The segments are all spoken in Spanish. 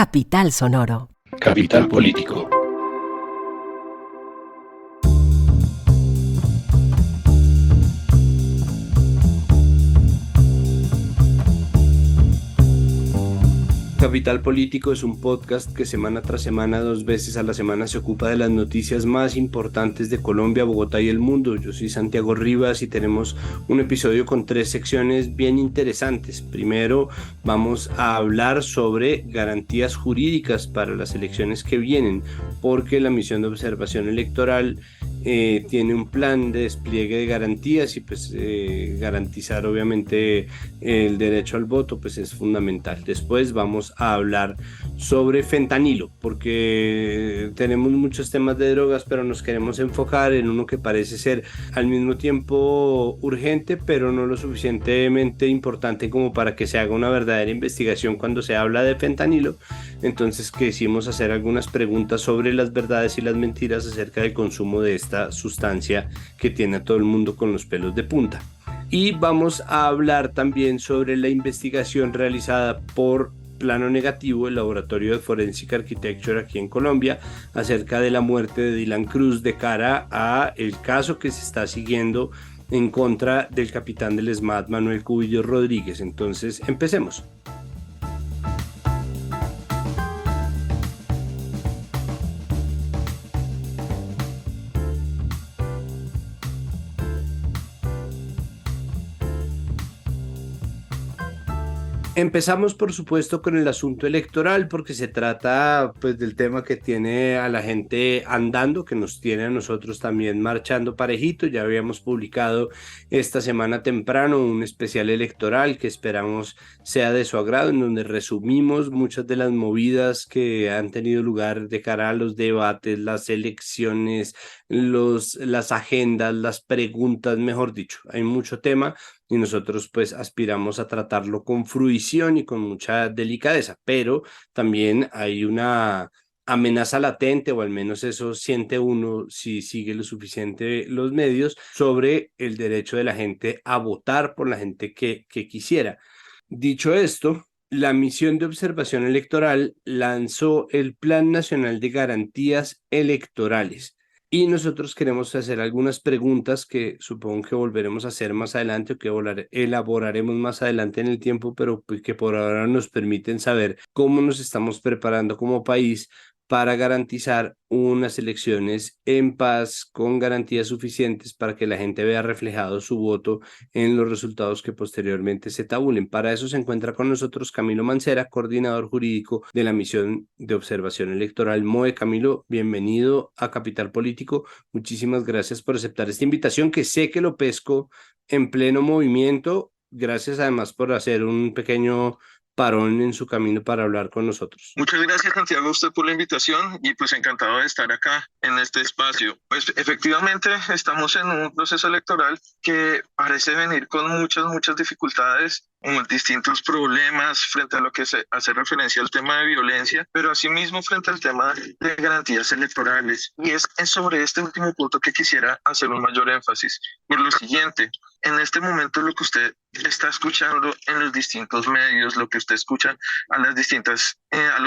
Capital Sonoro. Capital Político. Capital Político es un podcast que semana tras semana, 2 veces a la semana, se ocupa de las noticias más importantes de Colombia, Bogotá y el mundo. Yo soy Santiago Rivas y tenemos un episodio con 3 secciones bien interesantes. Primero, vamos a hablar sobre garantías jurídicas para las elecciones que vienen, porque la misión de observación electoral tiene un plan de despliegue de garantías y pues garantizar obviamente el derecho al voto pues es fundamental. Después vamos a hablar sobre fentanilo, porque tenemos muchos temas de drogas, pero nos queremos enfocar en uno que parece ser al mismo tiempo urgente, pero no lo suficientemente importante como para que se haga una verdadera investigación cuando se habla de fentanilo. Entonces quisimos hacer algunas preguntas sobre las verdades y las mentiras acerca del consumo de esta sustancia que tiene a todo el mundo con los pelos de punta. Y vamos a hablar también sobre la investigación realizada por Plano Negativo, el laboratorio de Forensic Architecture aquí en Colombia, acerca de la muerte de Dylan Cruz de cara a el caso que se está siguiendo en contra del capitán del SMAT, Manuel Cubillos Rodríguez. Entonces, empecemos. Empezamos, por supuesto, con el asunto electoral, porque se trata pues del tema que tiene a la gente andando, que nos tiene a nosotros también marchando parejito. Ya habíamos publicado esta semana temprano un especial electoral que esperamos sea de su agrado, en donde resumimos muchas de las movidas que han tenido lugar de cara a los debates, las elecciones, las agendas, las preguntas, mejor dicho, hay mucho tema. Y nosotros pues aspiramos a tratarlo con fruición y con mucha delicadeza, pero también hay una amenaza latente, o al menos eso siente uno si sigue lo suficiente los medios, sobre el derecho de la gente a votar por la gente que quisiera. Dicho esto, la misión de observación electoral lanzó el Plan Nacional de Garantías Electorales. Y nosotros queremos hacer algunas preguntas que supongo que volveremos a hacer más adelante o que elaboraremos más adelante en el tiempo, pero que por ahora nos permiten saber cómo nos estamos preparando como país para garantizar unas elecciones en paz, con garantías suficientes para que la gente vea reflejado su voto en los resultados que posteriormente se tabulen. Para eso se encuentra con nosotros Camilo Mancera, coordinador jurídico de la misión de observación electoral MOE. Camilo, bienvenido a Capital Político. Muchísimas gracias por aceptar esta invitación, que sé que lo pesco en pleno movimiento. Gracias además por hacer un pequeño parón en su camino para hablar con nosotros. Muchas gracias, Santiago, a usted por la invitación y pues encantado de estar acá en este espacio. Pues efectivamente estamos en un proceso electoral que parece venir con muchas dificultades, distintos problemas frente a lo que se hace referencia al tema de violencia, pero asimismo frente al tema de garantías electorales. Y es sobre este último punto que quisiera hacer un mayor énfasis. Por lo siguiente, en este momento lo que usted está escuchando en los distintos medios, lo que usted escucha a los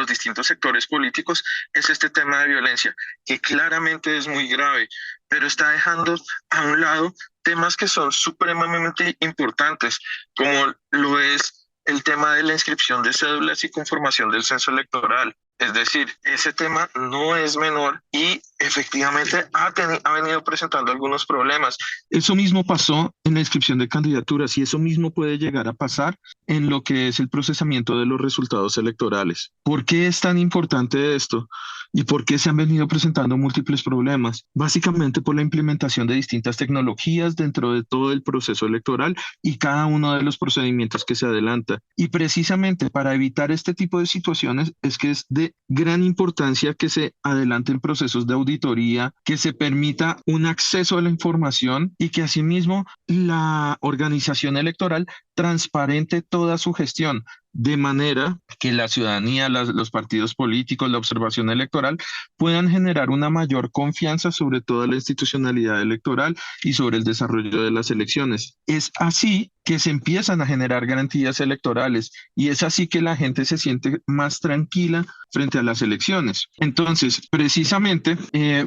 distintos sectores políticos, es este tema de violencia, que claramente es muy grave, pero está dejando a un lado temas que son supremamente importantes, como lo es el tema de la inscripción de cédulas y conformación del censo electoral. Es decir, ese tema no es menor y efectivamente ha venido presentando algunos problemas. Eso mismo pasó en la inscripción de candidaturas y eso mismo puede llegar a pasar en lo que es el procesamiento de los resultados electorales. ¿Por qué es tan importante esto? ¿Y por qué se han venido presentando múltiples problemas? Básicamente por la implementación de distintas tecnologías dentro de todo el proceso electoral y cada uno de los procedimientos que se adelanta. Y precisamente para evitar este tipo de situaciones es que es de gran importancia que se adelanten procesos de auditoría, que se permita un acceso a la información y que asimismo la organización electoral transparente toda su gestión, de manera que la ciudadanía, los partidos políticos, la observación electoral puedan generar una mayor confianza sobre toda la institucionalidad electoral y sobre el desarrollo de las elecciones. Es así que se empiezan a generar garantías electorales y es así que la gente se siente más tranquila frente a las elecciones. Entonces, precisamente,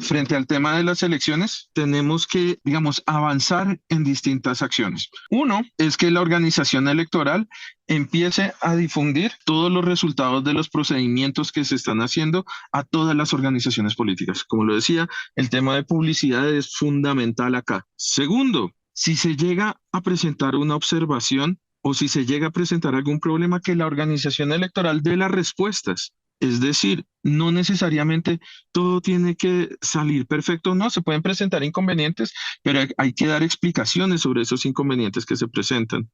frente al tema de las elecciones, tenemos que, digamos, avanzar en distintas acciones. Uno es que la organización electoral empiece a difundir todos los resultados de los procedimientos que se están haciendo a todas las organizaciones políticas. Como lo decía, el tema de publicidad es fundamental acá. Segundo, si se llega a presentar una observación o si se llega a presentar algún problema, que la organización electoral dé las respuestas. Es decir, no necesariamente todo tiene que salir perfecto, no, se pueden presentar inconvenientes, pero hay que dar explicaciones sobre esos inconvenientes que se presentan.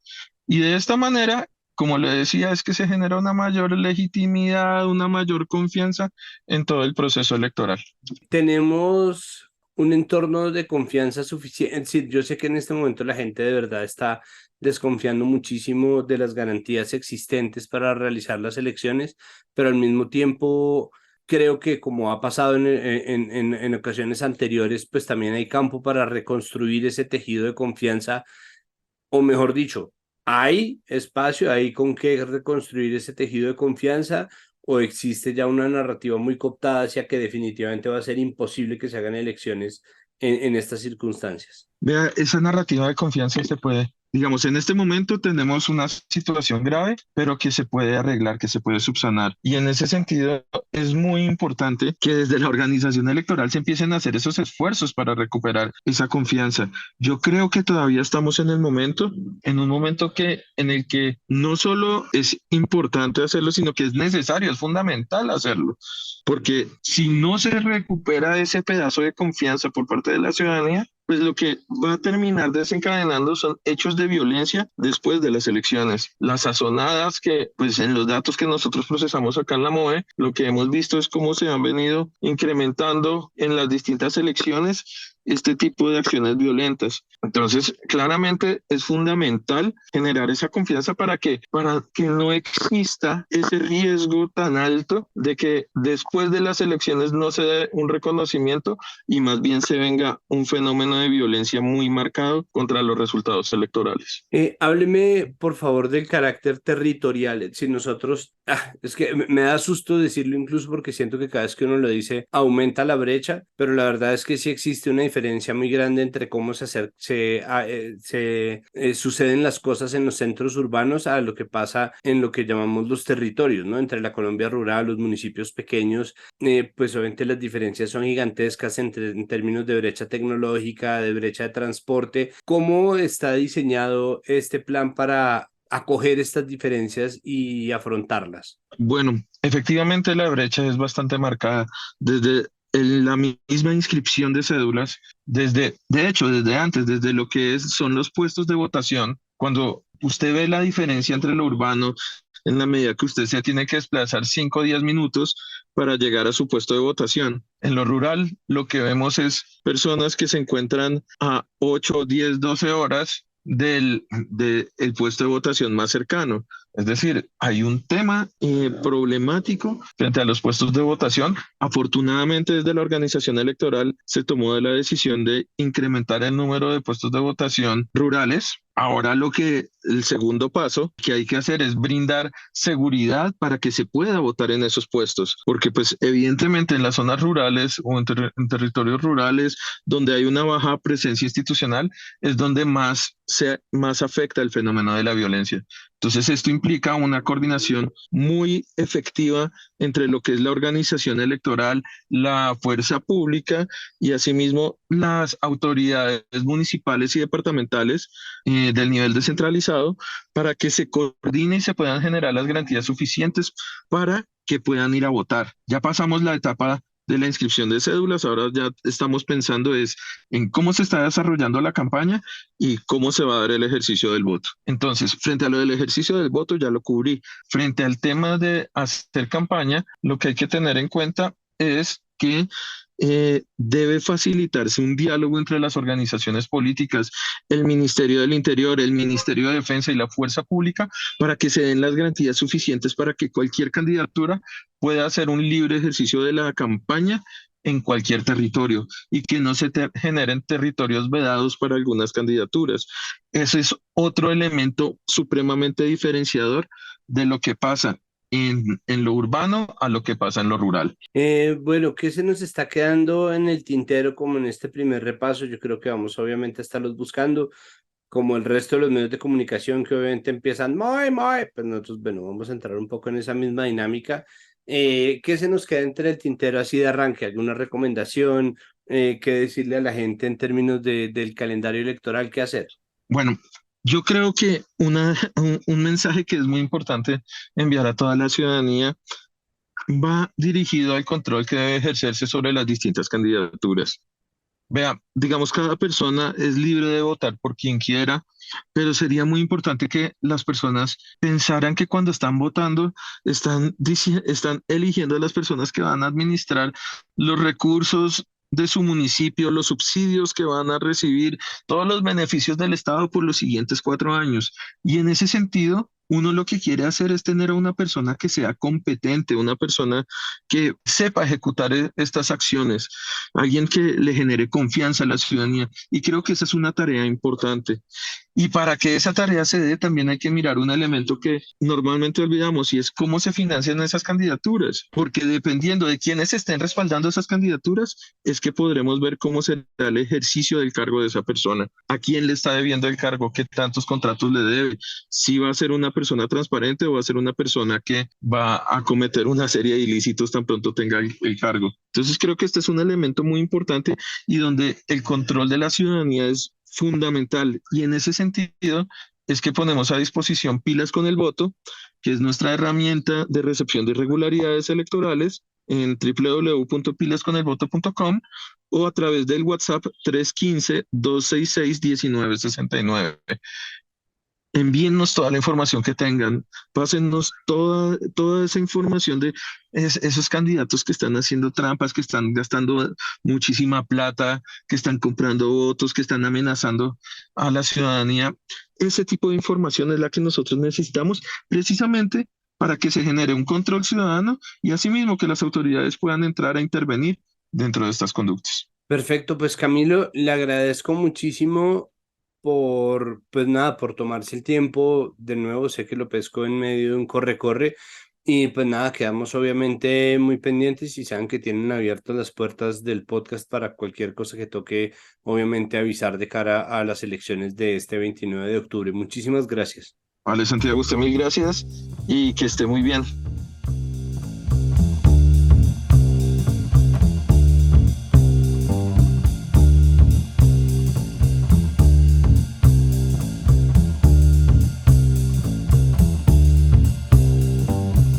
Y de esta manera, como le decía, es que se genera una mayor legitimidad, una mayor confianza en todo el proceso electoral. Tenemos un entorno de confianza suficiente. Sí, yo sé que en este momento la gente de verdad está desconfiando muchísimo de las garantías existentes para realizar las elecciones, pero al mismo tiempo creo que como ha pasado en ocasiones anteriores, pues también hay campo para reconstruir ese tejido de confianza, o mejor dicho, hay espacio, hay con qué reconstruir ese tejido de confianza, o existe ya una narrativa muy cooptada hacia que definitivamente va a ser imposible que se hagan elecciones en estas circunstancias. Vea, esa narrativa de confianza se puede, digamos, en este momento tenemos una situación grave, pero que se puede arreglar, que se puede subsanar. Y en ese sentido es muy importante que desde la organización electoral se empiecen a hacer esos esfuerzos para recuperar esa confianza. Yo creo que todavía estamos en un momento en el que no solo es importante hacerlo, sino que es necesario, es fundamental hacerlo. Porque si no se recupera ese pedazo de confianza por parte de la ciudadanía, pues lo que va a terminar desencadenando son hechos de violencia después de las elecciones. Las sazonadas que, pues en los datos que nosotros procesamos acá en la MOE, lo que hemos visto es cómo se han venido incrementando en las distintas elecciones este tipo de acciones violentas. Entonces, claramente es fundamental generar esa confianza para que no exista ese riesgo tan alto de que después de las elecciones no se dé un reconocimiento y más bien se venga un fenómeno de violencia muy marcado contra los resultados electorales. Hábleme, por favor, del carácter territorial. Si nosotros, es que me da susto decirlo incluso porque siento que cada vez que uno lo dice aumenta la brecha, pero la verdad es que sí existe una diferencia muy grande entre cómo suceden las cosas en los centros urbanos a lo que pasa en lo que llamamos los territorios, ¿no? Entre la Colombia rural, los municipios pequeños, pues obviamente las diferencias son gigantescas en términos de brecha tecnológica, de brecha de transporte. ¿Cómo está diseñado este plan para acoger estas diferencias y afrontarlas? Bueno, efectivamente la brecha es bastante marcada desde la misma inscripción de cédulas, de hecho, desde antes, desde lo que son los puestos de votación, cuando usted ve la diferencia entre lo urbano, en la medida que usted se tiene que desplazar 5 o 10 minutos para llegar a su puesto de votación. En lo rural, lo que vemos es personas que se encuentran a 8, 10, 12 horas del puesto de votación más cercano. Es decir, hay un tema problemático frente a los puestos de votación. Afortunadamente, desde la organización electoral se tomó la decisión de incrementar el número de puestos de votación rurales. Ahora el segundo paso que hay que hacer es brindar seguridad para que se pueda votar en esos puestos, porque pues evidentemente en las zonas rurales o en territorios rurales donde hay una baja presencia institucional es donde más afecta el fenómeno de la violencia. Entonces, esto implica una coordinación muy efectiva entre lo que es la organización electoral, la fuerza pública y asimismo las autoridades municipales y departamentales del nivel descentralizado para que se coordine y se puedan generar las garantías suficientes para que puedan ir a votar. Ya pasamos la etapa de la inscripción de cédulas, ahora ya estamos pensando en cómo se está desarrollando la campaña y cómo se va a dar el ejercicio del voto. Entonces, frente a lo del ejercicio del voto ya lo cubrí. Frente al tema de hacer campaña, lo que hay que tener en cuenta es que debe facilitarse un diálogo entre las organizaciones políticas, el Ministerio del Interior, el Ministerio de Defensa y la Fuerza Pública, para que se den las garantías suficientes para que cualquier candidatura pueda hacer un libre ejercicio de la campaña en cualquier territorio y que no se generen territorios vedados para algunas candidaturas. Ese es otro elemento supremamente diferenciador de lo que pasa en lo urbano a lo que pasa en lo rural. Bueno, ¿qué se nos está quedando en el tintero como en este primer repaso? Yo creo que vamos obviamente a estarlos buscando, como el resto de los medios de comunicación que obviamente empiezan, muy, pues nosotros, bueno, vamos a entrar un poco en esa misma dinámica. ¿Qué se nos queda entre el tintero así de arranque? ¿Alguna recomendación? ¿Qué decirle a la gente en términos del calendario electoral? ¿Qué hacer? Bueno, yo creo que un mensaje que es muy importante enviar a toda la ciudadanía va dirigido al control que debe ejercerse sobre las distintas candidaturas. Vea, digamos, cada persona es libre de votar por quien quiera, pero sería muy importante que las personas pensaran que cuando están votando están eligiendo a las personas que van a administrar los recursos de su municipio, los subsidios que van a recibir, todos los beneficios del Estado por los siguientes 4 años. Y en ese sentido, uno lo que quiere hacer es tener a una persona que sea competente, una persona que sepa ejecutar estas acciones, alguien que le genere confianza a la ciudadanía. Y creo que esa es una tarea importante. Y para que esa tarea se dé, también hay que mirar un elemento que normalmente olvidamos y es cómo se financian esas candidaturas, porque dependiendo de quiénes estén respaldando esas candidaturas, es que podremos ver cómo será el ejercicio del cargo de esa persona, a quién le está debiendo el cargo, qué tantos contratos le debe, si va a ser una persona transparente o va a ser una persona que va a cometer una serie de ilícitos tan pronto tenga el cargo. Entonces creo que este es un elemento muy importante y donde el control de la ciudadanía es fundamental. Y en ese sentido es que ponemos a disposición Pilas con el Voto, que es nuestra herramienta de recepción de irregularidades electorales en www.pilasconelvoto.com o a través del WhatsApp 315-266-1969. Envíennos toda la información que tengan, pásennos toda esa información de esos candidatos que están haciendo trampas, que están gastando muchísima plata, que están comprando votos, que están amenazando a la ciudadanía. Ese tipo de información es la que nosotros necesitamos precisamente para que se genere un control ciudadano y asimismo que las autoridades puedan entrar a intervenir dentro de estas conductas. Perfecto, pues Camilo, le agradezco muchísimo pues nada, por tomarse el tiempo. De nuevo, sé que lo pesco en medio de un corre-corre. Y pues nada, quedamos obviamente muy pendientes y saben que tienen abiertas las puertas del podcast para cualquier cosa que toque, obviamente avisar de cara a las elecciones de este 29 de octubre. Muchísimas gracias. Vale, Santiago, usted mil gracias y que esté muy bien.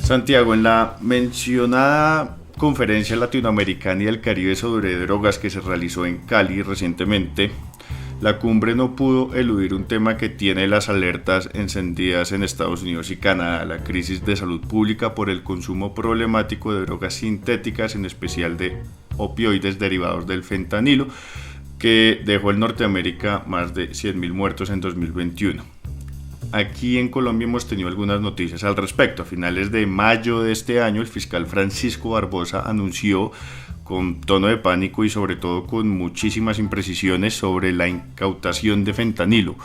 Santiago, en la mencionada Conferencia Latinoamericana y del Caribe sobre Drogas que se realizó en Cali recientemente, la cumbre no pudo eludir un tema que tiene las alertas encendidas en Estados Unidos y Canadá: la crisis de salud pública por el consumo problemático de drogas sintéticas, en especial de opioides derivados del fentanilo, que dejó en Norteamérica más de 100.000 muertos en 2021. Aquí en Colombia hemos tenido algunas noticias al respecto. A finales de mayo de este año, el fiscal Francisco Barbosa anunció con tono de pánico y sobre todo con muchísimas imprecisiones sobre la incautación de fentanilo.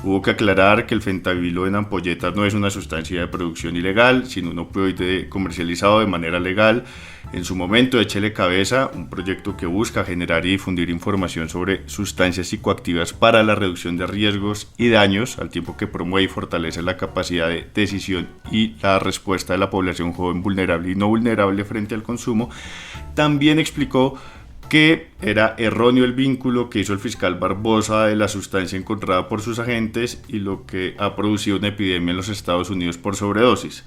Hubo que aclarar que el fentanilo en ampolletas no es una sustancia de producción ilegal, sino un opioide comercializado de manera legal. En su momento, Échele Cabeza, un proyecto que busca generar y difundir información sobre sustancias psicoactivas para la reducción de riesgos y daños, al tiempo que promueve y fortalece la capacidad de decisión y la respuesta de la población joven vulnerable y no vulnerable frente al consumo. También explicó que era erróneo el vínculo que hizo el fiscal Barbosa de la sustancia encontrada por sus agentes y lo que ha producido una epidemia en los Estados Unidos por sobredosis.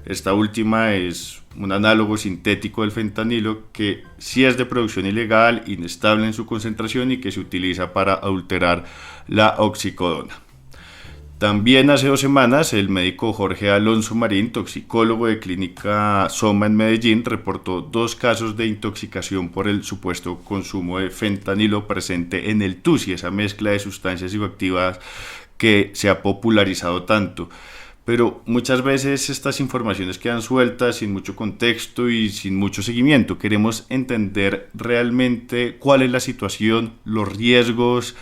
Esta última es un análogo sintético del fentanilo que sí es de producción ilegal, inestable en su concentración y que se utiliza para adulterar la oxicodona. También hace 2 semanas el médico Jorge Alonso Marín, toxicólogo de Clínica Soma en Medellín, reportó 2 casos de intoxicación por el supuesto consumo de fentanilo presente en el tusi, esa mezcla de sustancias psicoactivas que se ha popularizado tanto. Pero muchas veces estas informaciones quedan sueltas, sin mucho contexto y sin mucho seguimiento. Queremos entender realmente cuál es la situación, los riesgos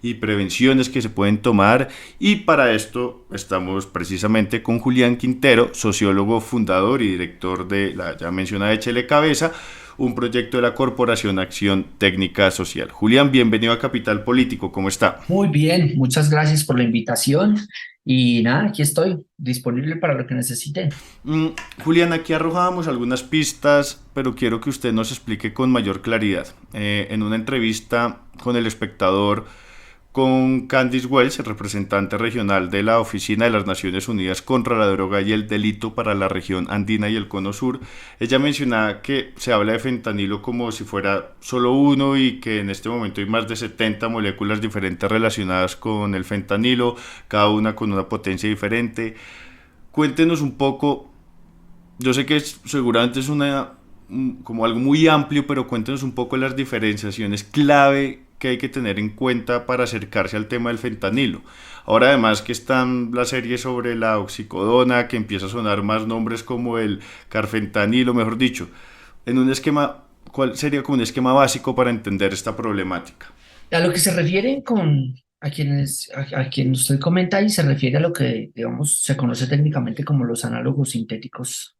y prevenciones que se pueden tomar, y para esto estamos precisamente con Julián Quintero, sociólogo, fundador y director de la ya mencionada Échele Cabeza, un proyecto de la Corporación Acción Técnica Social. Julián, bienvenido a Capital Político, ¿cómo está? Muy bien, muchas gracias por la invitación y nada, aquí estoy disponible para lo que necesiten. Julián, aquí arrojábamos algunas pistas, pero quiero que usted nos explique con mayor claridad. En una entrevista con El Espectador, con Candice Wells, representante regional de la Oficina de las Naciones Unidas contra la Droga y el Delito para la región andina y el Cono Sur, ella mencionaba que se habla de fentanilo como si fuera solo uno y que en este momento hay más de 70 moléculas diferentes relacionadas con el fentanilo, cada una con una potencia diferente. Cuéntenos un poco, yo sé que seguramente es como algo muy amplio, pero cuéntenos un poco las diferenciaciones clave que hay que tener en cuenta para acercarse al tema del fentanilo. Ahora además que están la serie sobre la oxicodona, que empieza a sonar más nombres como el carfentanilo, mejor dicho, en un esquema, ¿cuál sería como un esquema básico para entender esta problemática? A lo que se refiere a quien usted comenta y se refiere a lo que, digamos, se conoce técnicamente como los análogos sintéticos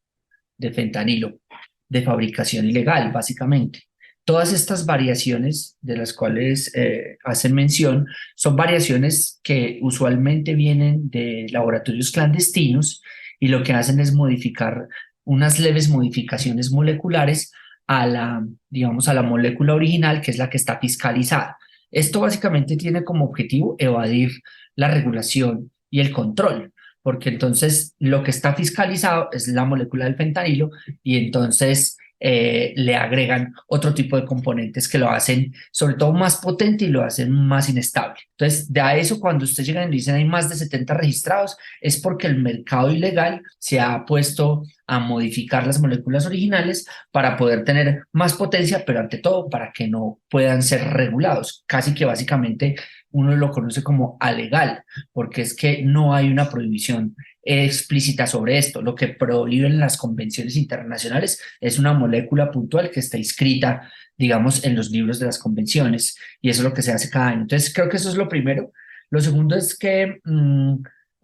de fentanilo, de fabricación ilegal, básicamente. Todas estas variaciones de las cuales hacen mención son variaciones que usualmente vienen de laboratorios clandestinos y lo que hacen es modificar unas leves modificaciones moleculares digamos, a la molécula original, que es la que está fiscalizada. Esto básicamente tiene como objetivo evadir la regulación y el control, porque entonces lo que está fiscalizado es la molécula del fentanilo y entonces le agregan otro tipo de componentes que lo hacen sobre todo más potente y lo hacen más inestable. Entonces, de a eso cuando usted llega y dicen hay más de 70 registrados, es porque el mercado ilegal se ha puesto a modificar las moléculas originales para poder tener más potencia, pero ante todo para que no puedan ser regulados. Casi que básicamente uno lo conoce como alegal, porque es que no hay una prohibición explícita sobre esto. Lo que prohíben las convenciones internacionales es una molécula puntual que está inscrita, digamos, en los libros de las convenciones, y eso es lo que se hace cada año. Entonces, creo que eso es lo primero. Lo segundo es que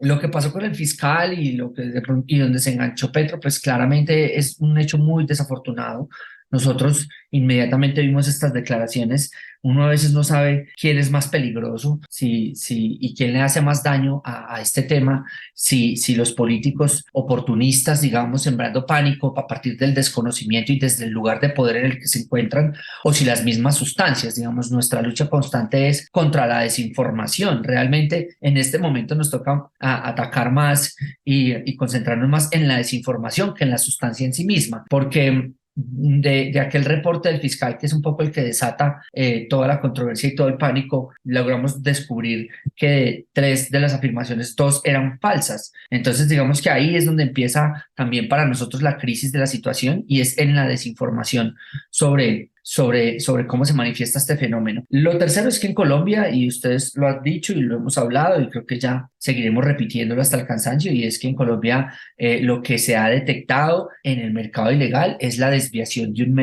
lo que pasó con el fiscal y donde se enganchó Petro, pues claramente es un hecho muy desafortunado. Nosotros inmediatamente vimos estas declaraciones. Uno a veces no sabe quién es más peligroso y quién le hace más daño a este tema, si los políticos oportunistas, digamos, sembrando pánico a partir del desconocimiento y desde el lugar de poder en el que se encuentran, o si las mismas sustancias. Digamos, nuestra lucha constante es contra la desinformación. Realmente en este momento nos toca atacar más y concentrarnos más en la desinformación que en la sustancia en sí misma, porque de aquel reporte del fiscal, que es un poco el que desata toda la controversia y todo el pánico, logramos descubrir que de 3 de las afirmaciones, 2 eran falsas. Entonces, digamos que ahí es donde empieza también para nosotros la crisis de la situación, y es en la desinformación sobre cómo se manifiesta este fenómeno. Lo tercero es que en Colombia, y ustedes lo han dicho y lo hemos hablado, y creo que ya seguiremos repitiéndolo hasta el cansancio, y es que en Colombia lo que se ha detectado en el mercado ilegal es la desviación de un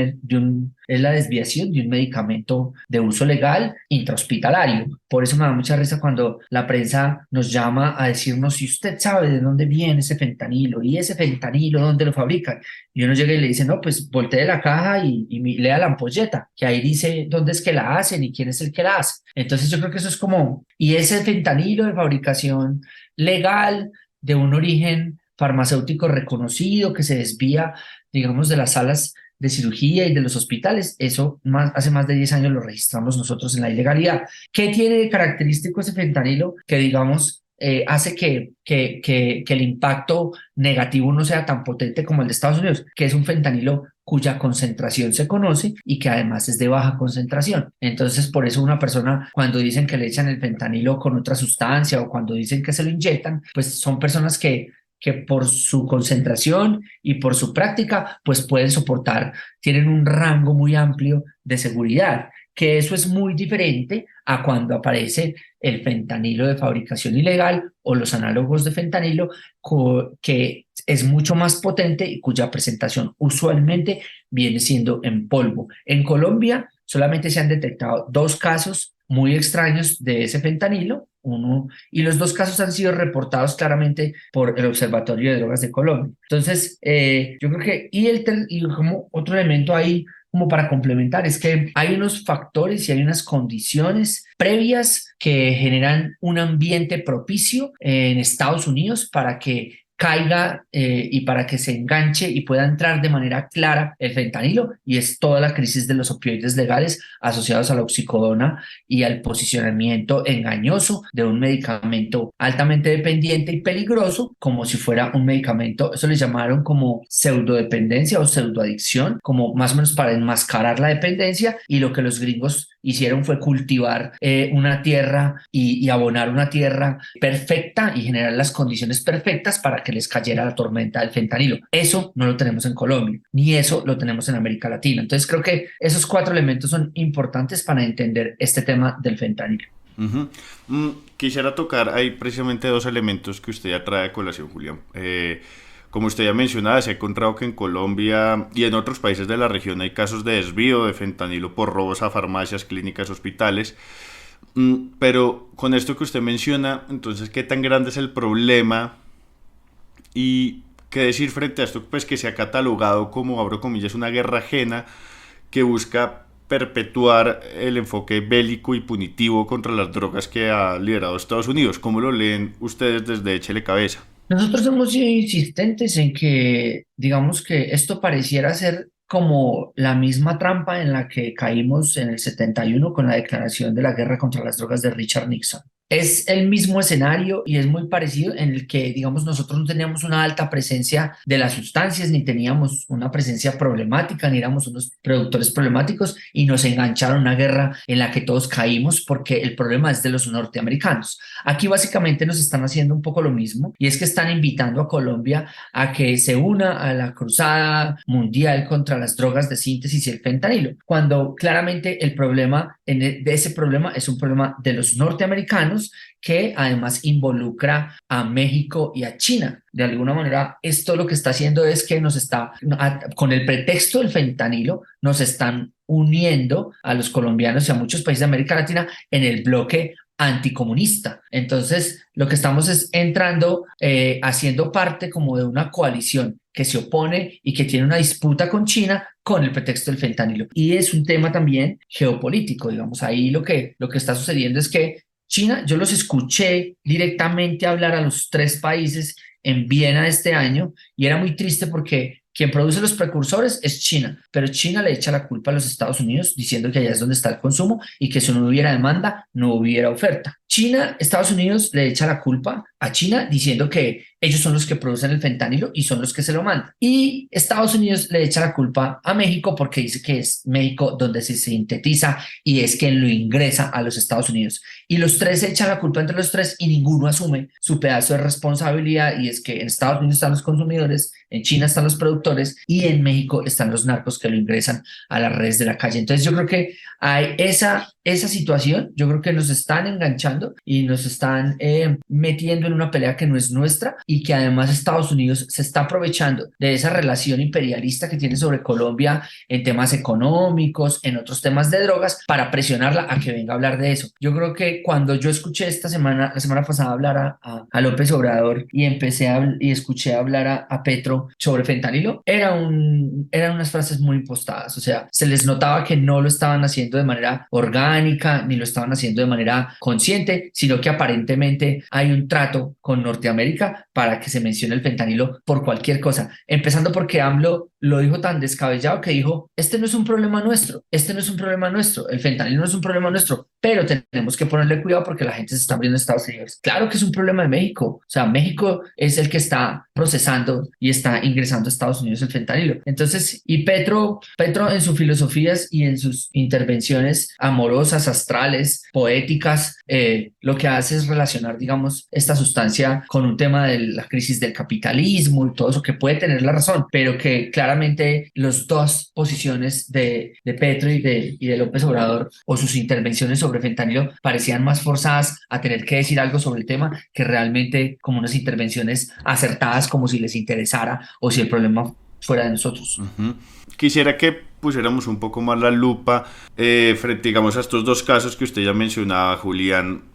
medicamento de uso legal intrahospitalario. Por eso me da mucha risa cuando la prensa nos llama a decirnos si usted sabe de dónde viene ese fentanilo y ese fentanilo dónde lo fabrican. Y uno llega y le dice, no, pues voltee la caja y lea la ampolleta, que ahí dice dónde es que la hacen y quién es el que la hace. Entonces yo creo que eso es como, y ese fentanilo de fabricación legal de un origen farmacéutico reconocido que se desvía, digamos, de las salas de cirugía y de los hospitales, eso hace más de 10 años lo registramos nosotros en la ilegalidad. ¿Qué tiene de característico ese fentanilo? Que, digamos, hace que el impacto negativo no sea tan potente como el de Estados Unidos, que es un fentanilo cuya concentración se conoce y que además es de baja concentración. Entonces, por eso una persona, cuando dicen que le echan el fentanilo con otra sustancia o cuando dicen que se lo inyectan, pues son personas que por su concentración y por su práctica, pues pueden soportar, tienen un rango muy amplio de seguridad, que eso es muy diferente a cuando aparece el fentanilo de fabricación ilegal o los análogos de fentanilo, que es mucho más potente y cuya presentación usualmente viene siendo en polvo. En Colombia solamente se han detectado 2 casos muy extraños de ese fentanilo, y los 2 casos han sido reportados claramente por el Observatorio de Drogas de Colombia. Entonces, yo creo que, y como otro elemento ahí, como para complementar, es que hay unos factores y hay unas condiciones previas que generan un ambiente propicio en Estados Unidos para que caiga y para que se enganche y pueda entrar de manera clara el fentanilo, y es toda la crisis de los opioides legales asociados a la oxicodona y al posicionamiento engañoso de un medicamento altamente dependiente y peligroso, como si fuera un medicamento. Eso le llamaron como pseudodependencia o pseudoadicción, como más o menos para enmascarar la dependencia, y lo que los gringos hicieron fue cultivar una tierra y abonar una tierra perfecta y generar las condiciones perfectas para que les cayera la tormenta del fentanilo. Eso no lo tenemos en Colombia, ni eso lo tenemos en América Latina. Entonces creo que esos 4 elementos son importantes para entender este tema del fentanilo. Quisiera tocar ahí precisamente 2 elementos que usted ya trae a colación, Julián. Como usted ya mencionaba, se ha encontrado que en Colombia y en otros países de la región hay casos de desvío de fentanilo por robos a farmacias, clínicas, hospitales. Pero con esto que usted menciona, entonces, ¿qué tan grande es el problema? Y qué decir frente a esto, pues que se ha catalogado como, abro comillas, una guerra ajena que busca perpetuar el enfoque bélico y punitivo contra las drogas que ha liderado Estados Unidos. ¿Cómo lo leen ustedes desde Échele Cabeza? Nosotros somos insistentes en que, digamos que esto pareciera ser como la misma trampa en la que caímos en el 71 con la declaración de la guerra contra las drogas de Richard Nixon. Es el mismo escenario y es muy parecido, en el que, digamos, nosotros no teníamos una alta presencia de las sustancias, ni teníamos una presencia problemática, ni éramos unos productores problemáticos, y nos engancharon a una guerra en la que todos caímos porque el problema es de los norteamericanos. Aquí básicamente nos están haciendo un poco lo mismo, y es que están invitando a Colombia a que se una a la cruzada mundial contra las drogas de síntesis y el fentanilo, cuando claramente el problema de ese problema es un problema de los norteamericanos, que además involucra a México y a China. De alguna manera, esto lo que está haciendo es que con el pretexto del fentanilo, nos están uniendo a los colombianos y a muchos países de América Latina en el bloque anticomunista. Entonces, lo que estamos es entrando, haciendo parte como de una coalición que se opone y que tiene una disputa con China con el pretexto del fentanilo. Y es un tema también geopolítico, digamos. Ahí lo que está sucediendo es que China, yo los escuché directamente hablar a los 3 países en Viena este año, y era muy triste porque quien produce los precursores es China, pero China le echa la culpa a los Estados Unidos diciendo que allá es donde está el consumo y que si no hubiera demanda, no hubiera oferta. Estados Unidos le echa la culpa a China diciendo que ellos son los que producen el fentanilo y son los que se lo mandan. Y Estados Unidos le echa la culpa a México porque dice que es México donde se sintetiza y es quien lo ingresa a los Estados Unidos. Y los 3 echan la culpa entre los 3 y ninguno asume su pedazo de responsabilidad, y es que en Estados Unidos están los consumidores, en China están los productores y en México están los narcos que lo ingresan a las redes de la calle. Entonces yo creo que hay esa situación, yo creo que nos están enganchando y nos están metiendo en una pelea que no es nuestra, y que además Estados Unidos se está aprovechando de esa relación imperialista que tiene sobre Colombia en temas económicos, en otros temas de drogas, para presionarla a que venga a hablar de eso. Yo creo que cuando yo escuché la semana pasada hablar a López Obrador y escuché hablar a Petro sobre fentanilo, eran unas frases muy impostadas. O sea, se les notaba que no lo estaban haciendo de manera orgánica ni lo estaban haciendo de manera consciente, sino que aparentemente hay un trato con Norteamérica para que se mencione el fentanilo por cualquier cosa. Empezando porque AMLO lo dijo tan descabellado que dijo, este no es un problema nuestro, este no es un problema nuestro, el fentanilo no es un problema nuestro, pero tenemos que ponerle cuidado porque la gente se está muriendo en Estados Unidos. Claro que es un problema de México, o sea, México es el que está procesando y está ingresando a Estados Unidos el fentanilo. Entonces, y Petro en sus filosofías y en sus intervenciones amorosas, astrales, poéticas, lo que hace es relacionar, digamos, esta sustancia con un tema de la crisis del capitalismo y todo eso, que puede tener la razón, pero que claramente las dos posiciones de Petro y de López Obrador o sus intervenciones sobre fentanilo parecían más forzadas a tener que decir algo sobre el tema que realmente como unas intervenciones acertadas, como si les interesara o si el problema fuera de nosotros. Uh-huh. Quisiera que pusiéramos un poco más la lupa frente, digamos, a estos dos casos que usted ya mencionaba, Julián.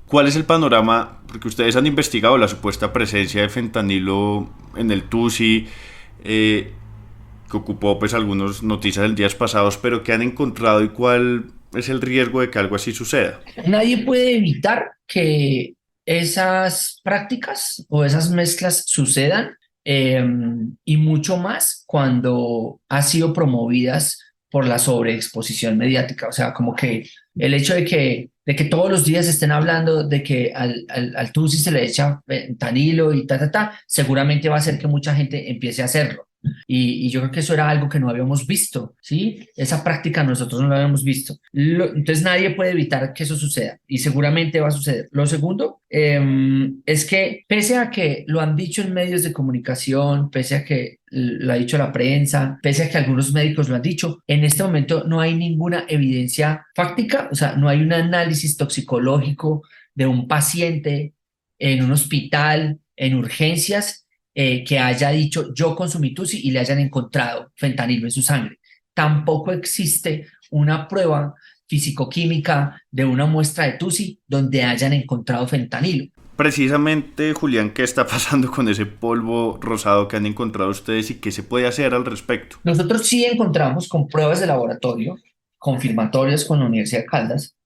¿Cuál es el panorama? Porque ustedes han investigado la supuesta presencia de fentanilo en el Tusi, que ocupó pues algunas noticias del días pasados, pero ¿qué han encontrado y cuál es el riesgo de que algo así suceda? Nadie puede evitar que esas prácticas o esas mezclas sucedan, y mucho más cuando han sido promovidas por la sobreexposición mediática. O sea, como que el hecho de que todos los días estén hablando de que al Tusi se le echa fentanilo y seguramente va a hacer que mucha gente empiece a hacerlo. Y yo creo que eso era algo que no habíamos visto, ¿sí? Esa práctica nosotros no la habíamos visto. Entonces nadie puede evitar que eso suceda y seguramente va a suceder. Lo segundo es que pese a que lo han dicho en medios de comunicación, pese a que lo ha dicho la prensa, pese a que algunos médicos lo han dicho, en este momento no hay ninguna evidencia fáctica, o sea, no hay un análisis toxicológico de un paciente en un hospital, en urgencias, que haya dicho yo consumí Tusi y le hayan encontrado fentanilo en su sangre. Tampoco existe una prueba físico-química de una muestra de Tusi donde hayan encontrado fentanilo. Precisamente, Julián, ¿qué está pasando con ese polvo rosado que han encontrado ustedes y qué se puede hacer al respecto? Nosotros sí encontramos con pruebas de laboratorio confirmatorias con la Universidad de Caldas,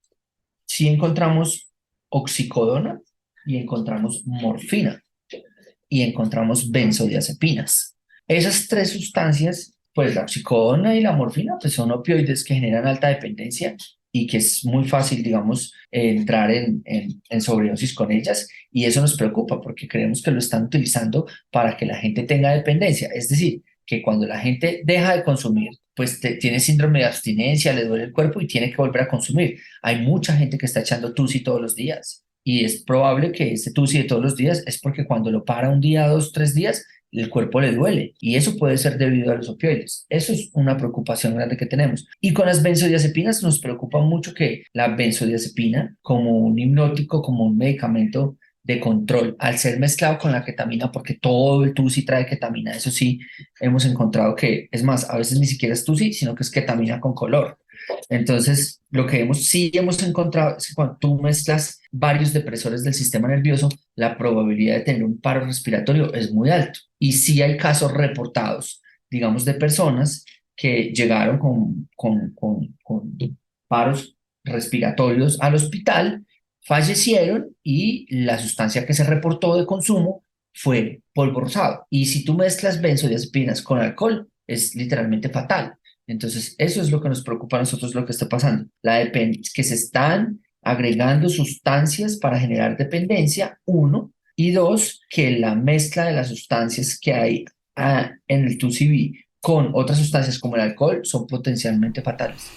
sí encontramos oxicodona y encontramos morfina y encontramos benzodiazepinas. Esas tres sustancias, pues la oxicodona y la morfina, pues son opioides que generan alta dependencia y que es muy fácil, digamos, entrar en sobredosis con ellas, y eso nos preocupa porque creemos que lo están utilizando para que la gente tenga dependencia, es decir, que cuando la gente deja de consumir, pues tiene síndrome de abstinencia, le duele el cuerpo y tiene que volver a consumir. Hay mucha gente que está echando Tusi todos los días. Y es probable que este Tusi de todos los días es porque cuando lo para un día, 2, 3 días, el cuerpo le duele. Y eso puede ser debido a los opioides. Eso es una preocupación grande que tenemos. Y con las benzodiazepinas nos preocupa mucho que la benzodiazepina, como un hipnótico, como un medicamento de control, al ser mezclado con la ketamina, porque todo el Tusi trae ketamina, eso sí, hemos encontrado que, es más, a veces ni siquiera es Tusi, sino que es ketamina con color. Entonces, lo que sí hemos encontrado es que cuando tú mezclas varios depresores del sistema nervioso, la probabilidad de tener un paro respiratorio es muy alto. Y sí hay casos reportados, digamos, de personas que llegaron con paros respiratorios al hospital, fallecieron y la sustancia que se reportó de consumo fue polvo rosado. Y si tú mezclas benzodiazepinas con alcohol, es literalmente fatal. Entonces, eso es lo que nos preocupa a nosotros, lo que está pasando. Que se están agregando sustancias para generar dependencia, uno, y dos, que la mezcla de las sustancias que hay en el 2CB con otras sustancias como el alcohol son potencialmente fatales.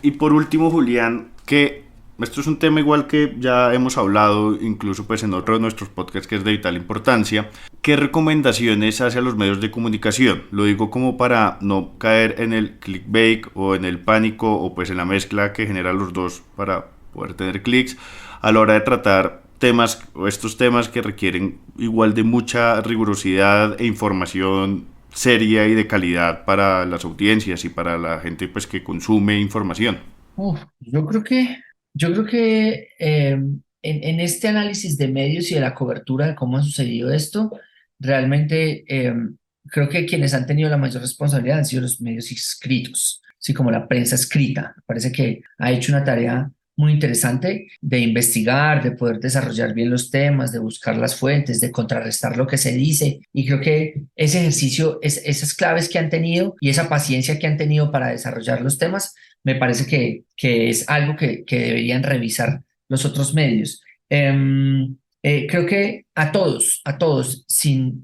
Y por último, Julián, que esto es un tema igual que ya hemos hablado, incluso pues en otro de nuestros podcasts que es de vital importancia. ¿Qué recomendaciones hace a los medios de comunicación? Lo digo como para no caer en el clickbait o en el pánico o pues en la mezcla que generan los dos para poder tener clics a la hora de tratar temas o estos temas que requieren igual de mucha rigurosidad e información seria y de calidad para las audiencias y para la gente pues que consume información. Yo creo que en este análisis de medios y de la cobertura de cómo ha sucedido esto, realmente creo que quienes han tenido la mayor responsabilidad han sido los medios escritos, así como la prensa escrita. Parece que ha hecho una tarea muy interesante de investigar, de poder desarrollar bien los temas, de buscar las fuentes, de contrarrestar lo que se dice. Y creo que ese ejercicio, esas claves que han tenido y esa paciencia que han tenido para desarrollar los temas, me parece que es algo que deberían revisar los otros medios. Creo que a todos, sin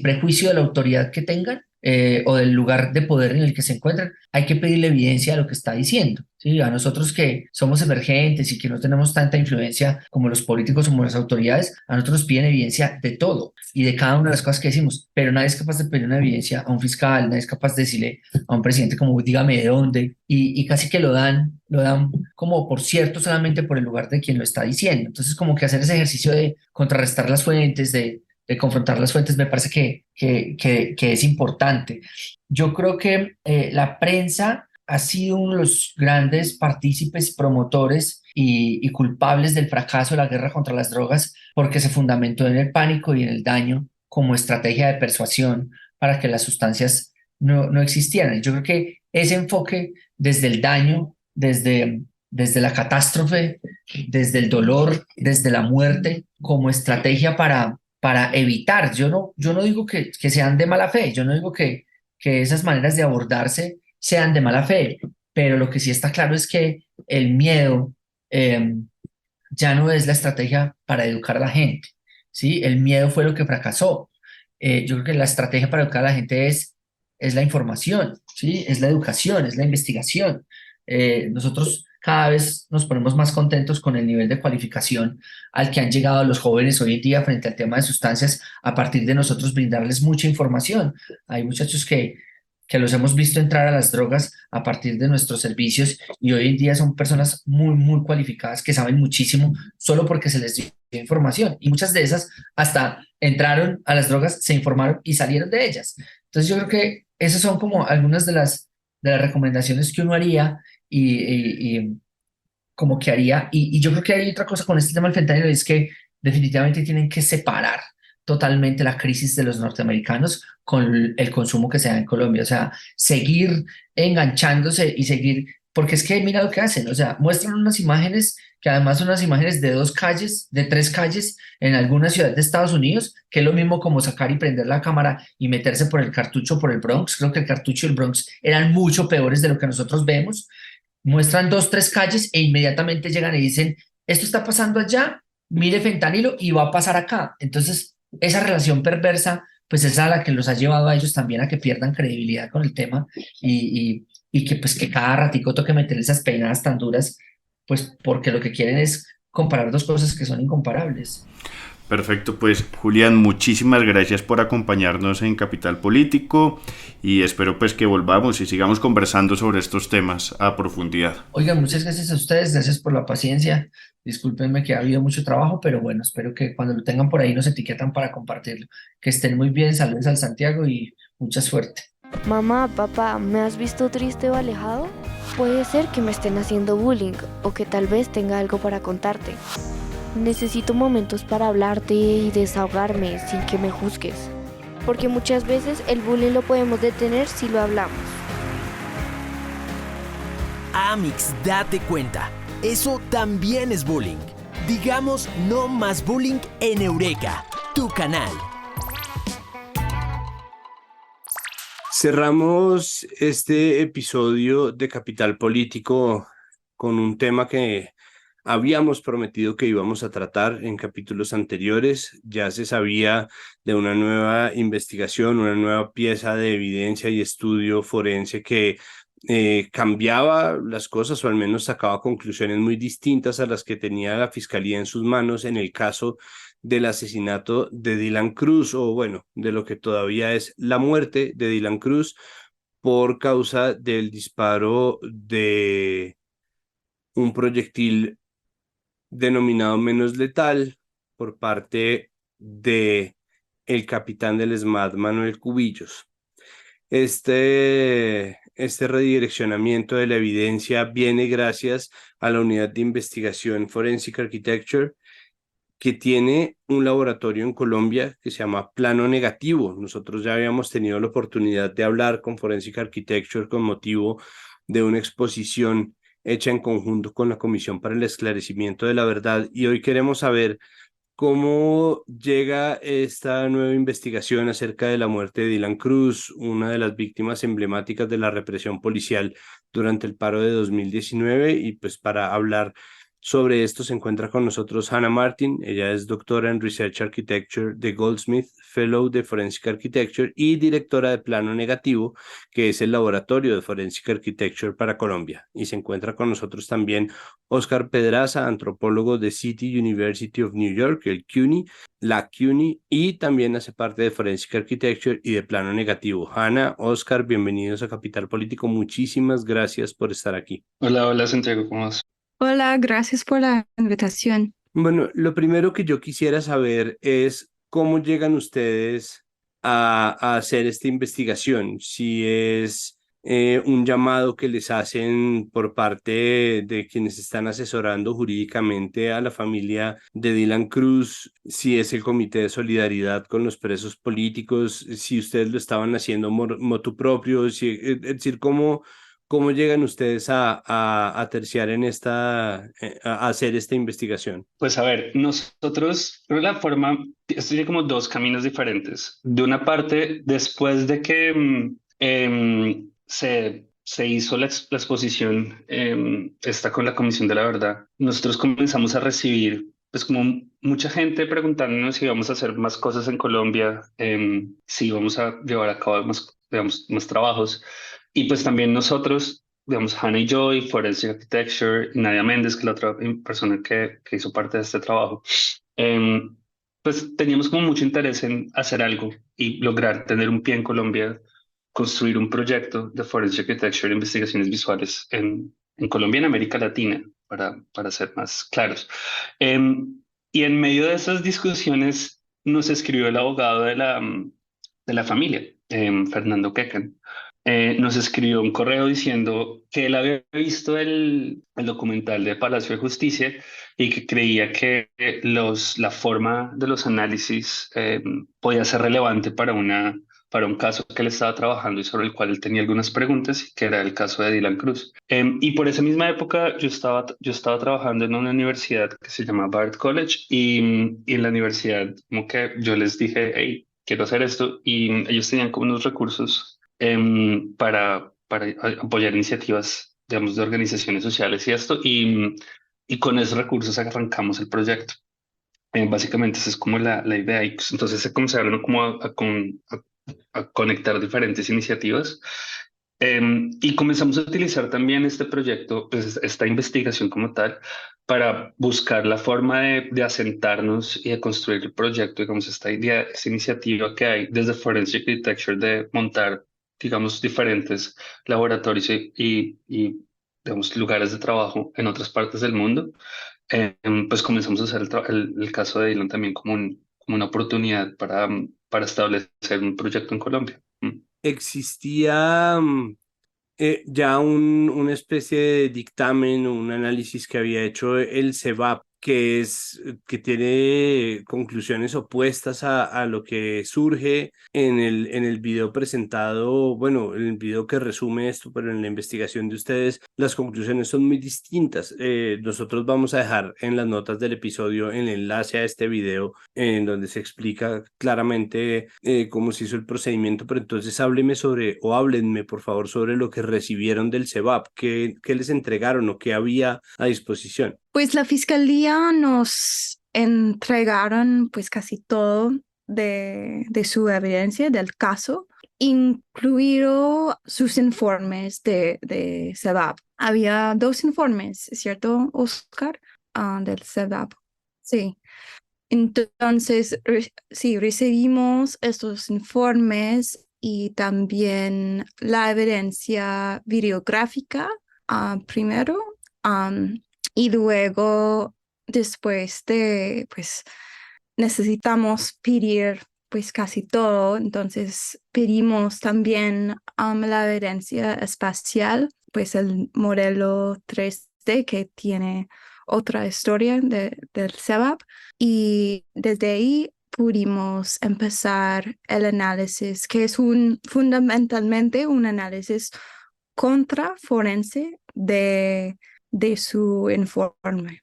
prejuicio de la autoridad que tengan, o del lugar de poder en el que se encuentran, hay que pedirle evidencia a lo que está diciendo. ¿Sí? A nosotros que somos emergentes y que no tenemos tanta influencia como los políticos, como las autoridades, a nosotros nos piden evidencia de todo y de cada una de las cosas que decimos, pero nadie es capaz de pedir una evidencia a un fiscal, nadie es capaz de decirle a un presidente como dígame de dónde, y casi que lo dan como por cierto solamente por el lugar de quien lo está diciendo. Entonces, como que hacer ese ejercicio de contrarrestar las fuentes, de confrontar las fuentes, me parece que es importante. Yo creo que la prensa ha sido uno de los grandes partícipes, promotores y culpables del fracaso de la guerra contra las drogas, porque se fundamentó en el pánico y en el daño como estrategia de persuasión para que las sustancias no existieran. Yo creo que ese enfoque desde el daño, desde la catástrofe, desde el dolor, desde la muerte, como estrategia para evitar. Yo no digo que sean de mala fe, yo no digo que esas maneras de abordarse sean de mala fe, pero lo que sí está claro es que el miedo ya no es la estrategia para educar a la gente, ¿sí? El miedo fue lo que fracasó. Yo creo que la estrategia para educar a la gente es la información, ¿sí? Es la educación, es la investigación. Nosotros cada vez nos ponemos más contentos con el nivel de cualificación al que han llegado los jóvenes hoy en día frente al tema de sustancias a partir de nosotros brindarles mucha información. Hay muchachos que los hemos visto entrar a las drogas a partir de nuestros servicios y hoy en día son personas muy, muy cualificadas que saben muchísimo solo porque se les dio información y muchas de esas hasta entraron a las drogas, se informaron y salieron de ellas. Entonces yo creo que esas son como algunas de las recomendaciones que uno haría y como que haría. Y yo creo que hay otra cosa con este tema del fentanilo, es que definitivamente tienen que separar totalmente la crisis de los norteamericanos con el consumo que se da en Colombia. O sea, seguir enganchándose y seguir, porque es que mira lo que hacen, o sea, muestran unas imágenes que además son unas imágenes de 2 calles, de 3 calles en alguna ciudad de Estados Unidos, que es lo mismo como sacar y prender la cámara y meterse por el cartucho por el Bronx. Creo que el cartucho y el Bronx eran mucho peores de lo que nosotros vemos. Muestran 2, 3 calles e inmediatamente llegan y dicen, esto está pasando allá, mire fentanilo y va a pasar acá. Entonces, esa relación perversa, pues es a la que los ha llevado a ellos también a que pierdan credibilidad con el tema y que pues que cada ratico toque meter esas peinadas tan duras, pues porque lo que quieren es comparar 2 cosas que son incomparables. Perfecto, pues Julián, muchísimas gracias por acompañarnos en Capital Político y espero pues que volvamos y sigamos conversando sobre estos temas a profundidad. Oigan, muchas gracias a ustedes, gracias por la paciencia. Discúlpenme que ha habido mucho trabajo, pero bueno, espero que cuando lo tengan por ahí nos etiquetan para compartirlo. Que estén muy bien, saludos al Santiago y mucha suerte. Mamá, papá, ¿me has visto triste o alejado? Puede ser que me estén haciendo bullying o que tal vez tenga algo para contarte. Necesito momentos para hablarte y desahogarme sin que me juzgues, porque muchas veces el bullying lo podemos detener si lo hablamos. Amix, date cuenta, eso también es bullying. Digamos no más bullying en Eureka, tu canal. Cerramos este episodio de Capital Político con un tema que habíamos prometido que íbamos a tratar en capítulos anteriores. Ya se sabía de una nueva investigación, una nueva pieza de evidencia y estudio forense que cambiaba las cosas o al menos sacaba conclusiones muy distintas a las que tenía la fiscalía en sus manos en el caso del asesinato de Dylan Cruz, o bueno, de lo que todavía es la muerte de Dylan Cruz por causa del disparo de un proyectil denominado menos letal por parte de el capitán del SMAT, Manuel Cubillos. Este redireccionamiento de la evidencia viene gracias a la Unidad de Investigación Forensic Architecture, que tiene un laboratorio en Colombia que se llama Plano Negativo. Nosotros ya habíamos tenido la oportunidad de hablar con Forensic Architecture con motivo de una exposición hecha en conjunto con la Comisión para el Esclarecimiento de la Verdad. Y hoy queremos saber cómo llega esta nueva investigación acerca de la muerte de Dylan Cruz, una de las víctimas emblemáticas de la represión policial durante el paro de 2019. Y pues para hablar sobre esto se encuentra con nosotros Hannah Martin. Ella es doctora en Research Architecture de Goldsmith, Fellow de Forensic Architecture y directora de Plano Negativo, que es el laboratorio de Forensic Architecture para Colombia. Y se encuentra con nosotros también Oscar Pedraza, antropólogo de City University of New York, el CUNY, la CUNY, y también hace parte de Forensic Architecture y de Plano Negativo. Hannah, Oscar, bienvenidos a Capital Político. Muchísimas gracias por estar aquí. Hola, hola Santiago, ¿cómo vas? Hola, gracias por la invitación. Bueno, lo primero que yo quisiera saber es cómo llegan ustedes a hacer esta investigación, si es un llamado que les hacen por parte de quienes están asesorando jurídicamente a la familia de Dylan Cruz, si es el Comité de Solidaridad con los Presos Políticos, si ustedes lo estaban haciendo motu propio, es decir, ¿cómo llegan ustedes a terciar en a hacer esta investigación? Pues a ver, nosotros, creo que la forma, esto tiene como dos caminos diferentes. De una parte, después de que se hizo la exposición esta con la Comisión de la Verdad, nosotros comenzamos a recibir pues como mucha gente preguntándonos si vamos a hacer más cosas en Colombia, si vamos a llevar a cabo más, digamos, más trabajos. Y pues también nosotros, digamos, Hannah y yo, y Forensic Architecture, y Nadia Méndez, que es la otra persona que hizo parte de este trabajo, pues teníamos como mucho interés en hacer algo y lograr tener un pie en Colombia, construir un proyecto de Forensic Architecture e investigaciones visuales en Colombia y en América Latina, para ser más claros. Y en medio de esas discusiones nos escribió el abogado de la familia, Fernando Quecan. Nos escribió un correo diciendo que él había visto el documental de Palacio de Justicia y que creía que la forma de los análisis podía ser relevante para un caso que él estaba trabajando y sobre el cual él tenía algunas preguntas, que era el caso de Dylan Cruz. Y por esa misma época yo estaba trabajando en una universidad que se llama Bard College y en la universidad como que yo les dije, hey, quiero hacer esto, y ellos tenían como unos recursos para apoyar iniciativas, digamos, de organizaciones sociales y esto, y con esos recursos arrancamos el proyecto. Básicamente esa es como la idea, y pues, entonces se comenzaron como a conectar diferentes iniciativas, y comenzamos a utilizar también este proyecto, pues esta investigación como tal, para buscar la forma de asentarnos y de construir el proyecto, digamos, esta idea, esta iniciativa que hay desde Forensic Architecture de montar, digamos, diferentes laboratorios digamos, lugares de trabajo en otras partes del mundo. Pues comenzamos a hacer el caso de Dylan también como una oportunidad para establecer un proyecto en Colombia. ¿Existía ya una especie de dictamen o un análisis que había hecho el CEVAP, que tiene conclusiones opuestas a lo que surge en el video presentado, bueno, en el video que resume esto, pero en la investigación de ustedes las conclusiones son muy distintas? Nosotros vamos a dejar en las notas del episodio el enlace a este video en donde se explica claramente cómo se hizo el procedimiento, pero entonces háblenme por favor sobre lo que recibieron del CEVAP, qué les entregaron o qué había a disposición. Pues la fiscalía nos entregaron pues casi todo de su evidencia del caso, incluido sus informes de CEVAP. Había 2 informes, ¿cierto, Oscar? Del CEVAP. Sí. Entonces, sí, recibimos estos informes y también la evidencia videográfica primero. Y luego, después pues necesitamos pedir pues casi todo, entonces pedimos también la evidencia espacial, pues el modelo 3D que tiene otra historia del CEVAP, y desde ahí pudimos empezar el análisis, que es fundamentalmente un análisis contraforense de su informe.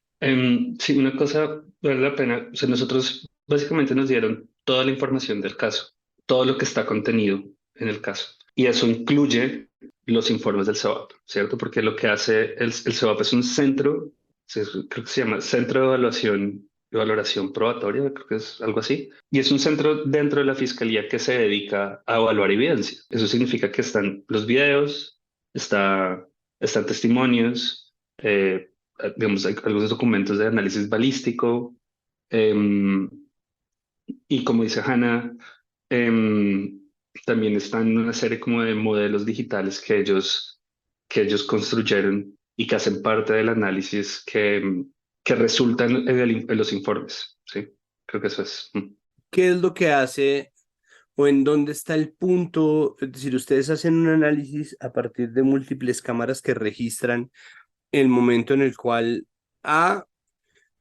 Sí, una cosa vale la pena. O sea, nosotros básicamente nos dieron toda la información del caso, todo lo que está contenido en el caso. Y eso incluye los informes del CEBAP, ¿cierto? Porque lo que hace el CEBAP es un centro, creo que se llama Centro de Evaluación y Valoración Probatoria, creo que es algo así. Y es un centro dentro de la Fiscalía que se dedica a evaluar evidencia. Eso significa que están los videos, están testimonios, digamos, hay algunos documentos de análisis balístico, em, y como dice Hannah, em, también están una serie como de modelos digitales que ellos construyeron y que hacen parte del análisis que resultan en los informes, ¿sí? Creo que eso es. ¿Qué es lo que hace o en dónde está el punto? Es decir, ustedes hacen un análisis a partir de múltiples cámaras que registran el momento en el cual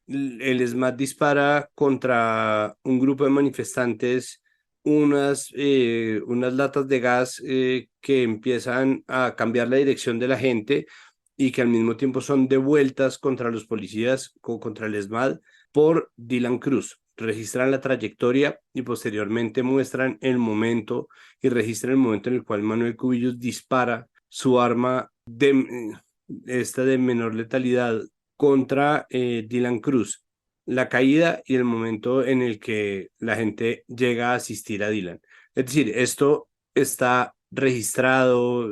el ESMAD dispara contra un grupo de manifestantes unas latas de gas que empiezan a cambiar la dirección de la gente y que al mismo tiempo son devueltas contra los policías o contra el ESMAD por Dylan Cruz. Registran la trayectoria y posteriormente muestran el momento y registran el momento en el cual Manuel Cubillos dispara su arma de menor letalidad contra Dylan Cruz, la caída y el momento en el que la gente llega a asistir a Dylan. Es decir, esto está registrado,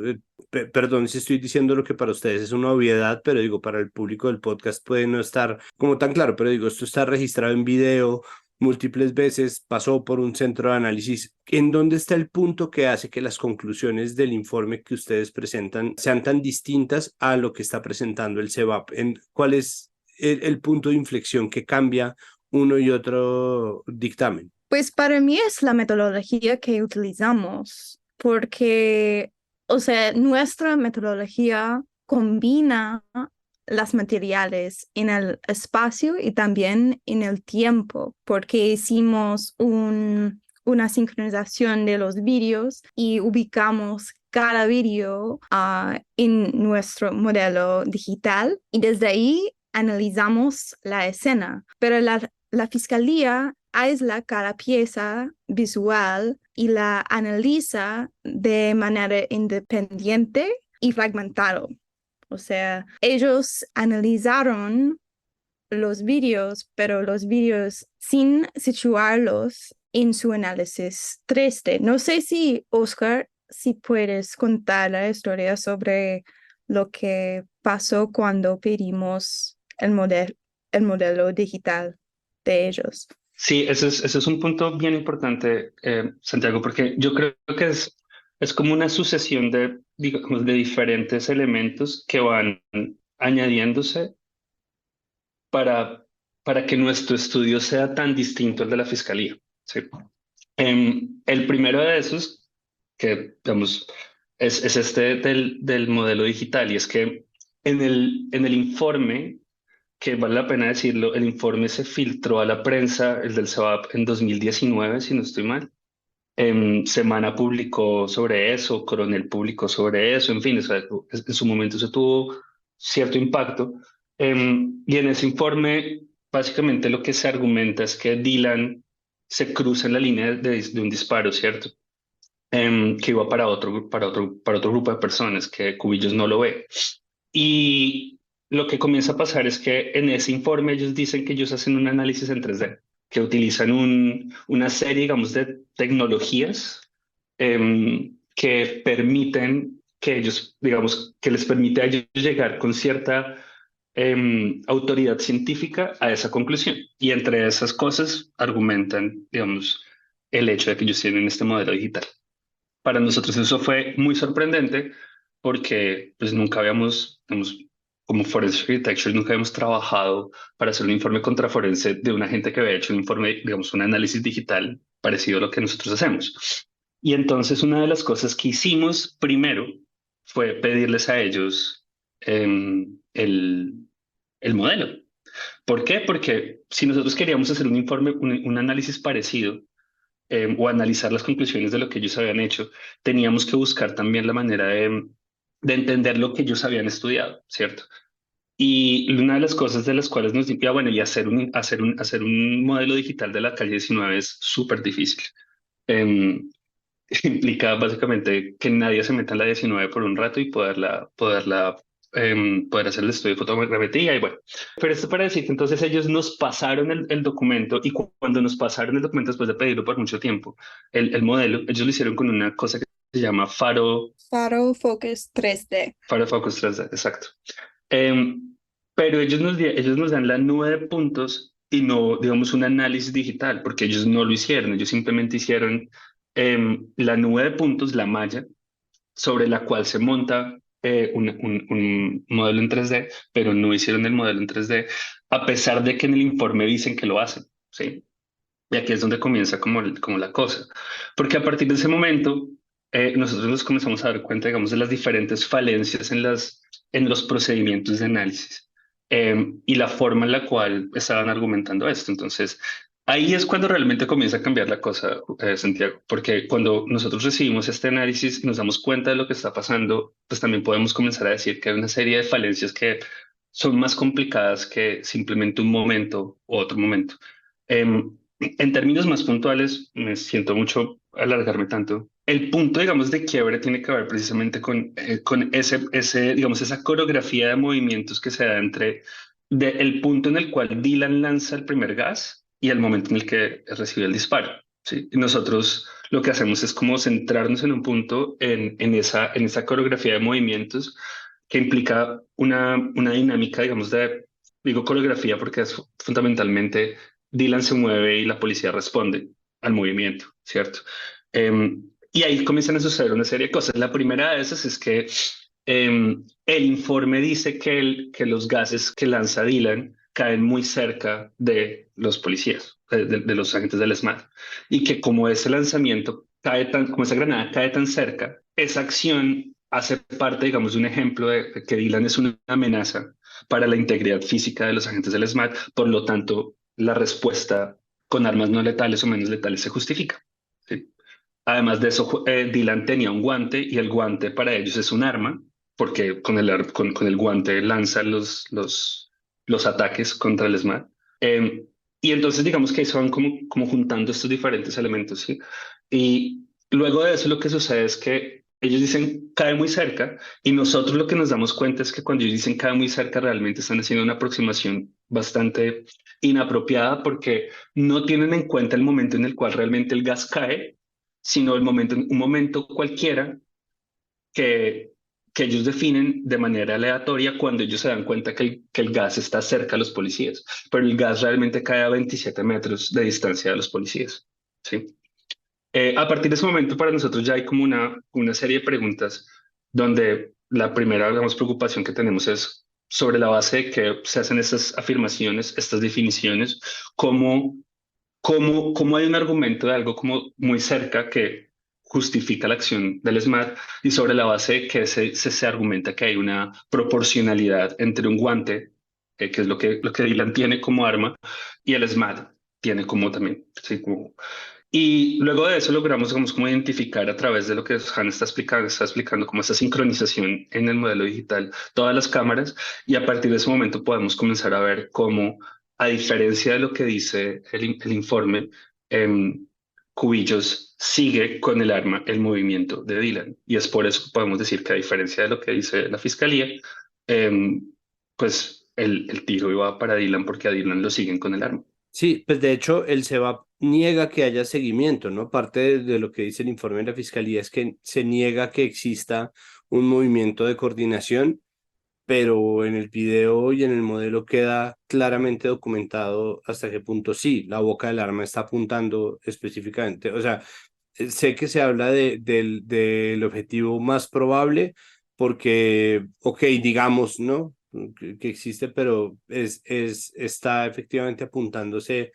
perdón si estoy diciendo lo que para ustedes es una obviedad, pero digo, para el público del podcast puede no estar como tan claro, pero digo, esto está registrado en video múltiples veces, pasó por un centro de análisis. ¿En dónde está el punto que hace que las conclusiones del informe que ustedes presentan sean tan distintas a lo que está presentando el CEBAP? ¿Cuál es el punto de inflexión que cambia uno y otro dictamen? Pues para mí es la metodología que utilizamos, porque, o sea, nuestra metodología combina las materiales en el espacio y también en el tiempo, porque hicimos una sincronización de los vídeos y ubicamos cada vídeo en nuestro modelo digital y desde ahí analizamos la escena. Pero la fiscalía aísla cada pieza visual y la analiza de manera independiente y fragmentado. O sea, ellos analizaron los vídeos, pero los vídeos sin situarlos en su análisis 3D. No sé si, Oscar, si puedes contar la historia sobre lo que pasó cuando pedimos el modelo digital de ellos. Sí, eso es un punto bien importante, Santiago, porque yo creo que es como una sucesión de, digamos, de diferentes elementos que van añadiéndose para que nuestro estudio sea tan distinto al de la fiscalía, ¿sí? El primero de esos, que digamos, es este del modelo digital, y es que en el informe, que vale la pena decirlo, el informe se filtró a la prensa, el del CEBAP, en 2019, si no estoy mal. Semana publicó sobre eso, Coronel publicó sobre eso, en fin, o sea, en su momento se tuvo cierto impacto. Y en ese informe, básicamente lo que se argumenta es que Dylan se cruza en la línea de un disparo, ¿cierto? Que iba para otro grupo de personas, que Cubillos no lo ve. Y lo que comienza a pasar es que en ese informe ellos dicen que ellos hacen un análisis en 3D, que utilizan una serie, digamos, de tecnologías que permiten que ellos, digamos, que les permite a ellos llegar con cierta autoridad científica a esa conclusión. Y entre esas cosas argumentan, digamos, el hecho de que ellos tienen este modelo digital. Para nosotros eso fue muy sorprendente porque pues nunca habíamos, digamos, como Forensic Architecture, nunca habíamos trabajado para hacer un informe contraforense de una gente que había hecho un informe, digamos, un análisis digital parecido a lo que nosotros hacemos. Y entonces una de las cosas que hicimos primero fue pedirles a ellos el modelo. ¿Por qué? Porque si nosotros queríamos hacer un informe, un análisis parecido, o analizar las conclusiones de lo que ellos habían hecho, teníamos que buscar también la manera de entender lo que ellos habían estudiado, ¿cierto? Y una de las cosas de las cuales nos decía, bueno, y hacer un modelo digital de la calle 19 es súper difícil. Em, Implica básicamente que nadie se meta en la 19 por un rato y poder hacer el estudio de fotogrametría y bueno. Pero esto para decir que entonces ellos nos pasaron el documento y cuando nos pasaron el documento después de pedirlo por mucho tiempo, el modelo, ellos lo hicieron con una cosa que se llama Faro Focus 3D. Faro Focus 3D, exacto. Em, pero ellos nos dan la nube de puntos y no, digamos, un análisis digital, porque ellos no lo hicieron, ellos simplemente hicieron la nube de puntos, la malla, sobre la cual se monta un modelo en 3D, pero no hicieron el modelo en 3D, a pesar de que en el informe dicen que lo hacen, ¿sí? Y aquí es donde comienza como la cosa, porque a partir de ese momento nosotros nos comenzamos a dar cuenta, digamos, de las diferentes falencias en los procedimientos de análisis y la forma en la cual estaban argumentando esto. Entonces, ahí es cuando realmente comienza a cambiar la cosa, Santiago, porque cuando nosotros recibimos este análisis y nos damos cuenta de lo que está pasando, pues también podemos comenzar a decir que hay una serie de falencias que son más complicadas que simplemente un momento u otro momento. En términos más puntuales, me siento mucho alargarme tanto. El punto, digamos, de quiebre tiene que ver precisamente con digamos, esa coreografía de movimientos que se da entre el punto en el cual Dylan lanza el primer gas y el momento en el que recibe el disparo. ¿Sí? Y nosotros lo que hacemos es como centrarnos en un punto en esa coreografía de movimientos que implica una dinámica, digamos, digo coreografía porque es fundamentalmente Dylan se mueve y la policía responde al movimiento, ¿cierto? Y ahí comienzan a suceder una serie de cosas. La primera de esas es que el informe dice que los gases que lanza Dylan caen muy cerca de los policías, de los agentes del SMAT, y que como ese lanzamiento como esa granada cae tan cerca, esa acción hace parte, digamos, de un ejemplo de que Dylan es una amenaza para la integridad física de los agentes del SMAT, por lo tanto, la respuesta con armas no letales o menos letales se justifica. ¿Sí? Además de eso, Dylan tenía un guante y el guante para ellos es un arma, porque con el guante lanza los ataques contra el SMAT. Y entonces digamos que ahí se van como juntando estos diferentes elementos. ¿Sí? Y luego de eso lo que sucede es que ellos dicen cae muy cerca y nosotros lo que nos damos cuenta es que cuando ellos dicen cae muy cerca realmente están haciendo una aproximación bastante inapropiada porque no tienen en cuenta el momento en el cual realmente el gas cae, sino un momento cualquiera que, que ellos definen de manera aleatoria cuando ellos se dan cuenta que el gas está cerca a los policías, pero el gas realmente cae a 27 metros de distancia de los policías. ¿Sí? A partir de ese momento para nosotros ya hay como una serie de preguntas donde la primera, digamos, preocupación que tenemos es sobre la base de que se hacen estas afirmaciones, estas definiciones, cómo hay un argumento de algo como muy cerca que justifica la acción del SMAT y sobre la base de que se argumenta que hay una proporcionalidad entre un guante, que es lo que Dylan tiene como arma, y el SMAT tiene como también, ¿sí? Y luego de eso logramos digamos, como identificar a través de lo que Han está explicando como esa sincronización en el modelo digital, todas las cámaras, y a partir de ese momento podemos comenzar a ver cómo, a diferencia de lo que dice el informe, Cubillos sigue con el arma el movimiento de Dylan. Y es por eso que podemos decir que a diferencia de lo que dice la fiscalía, pues el tiro iba para Dylan porque a Dylan lo siguen con el arma. Sí, pues de hecho el SEBAP niega que haya seguimiento, ¿no? Parte de lo que dice el informe de la Fiscalía es que se niega que exista un movimiento de coordinación, pero en el video y en el modelo queda claramente documentado hasta qué punto sí, la boca del arma está apuntando específicamente. O sea, sé que se habla del objetivo más probable porque, ok, digamos, ¿no? Que existe, pero está efectivamente apuntándose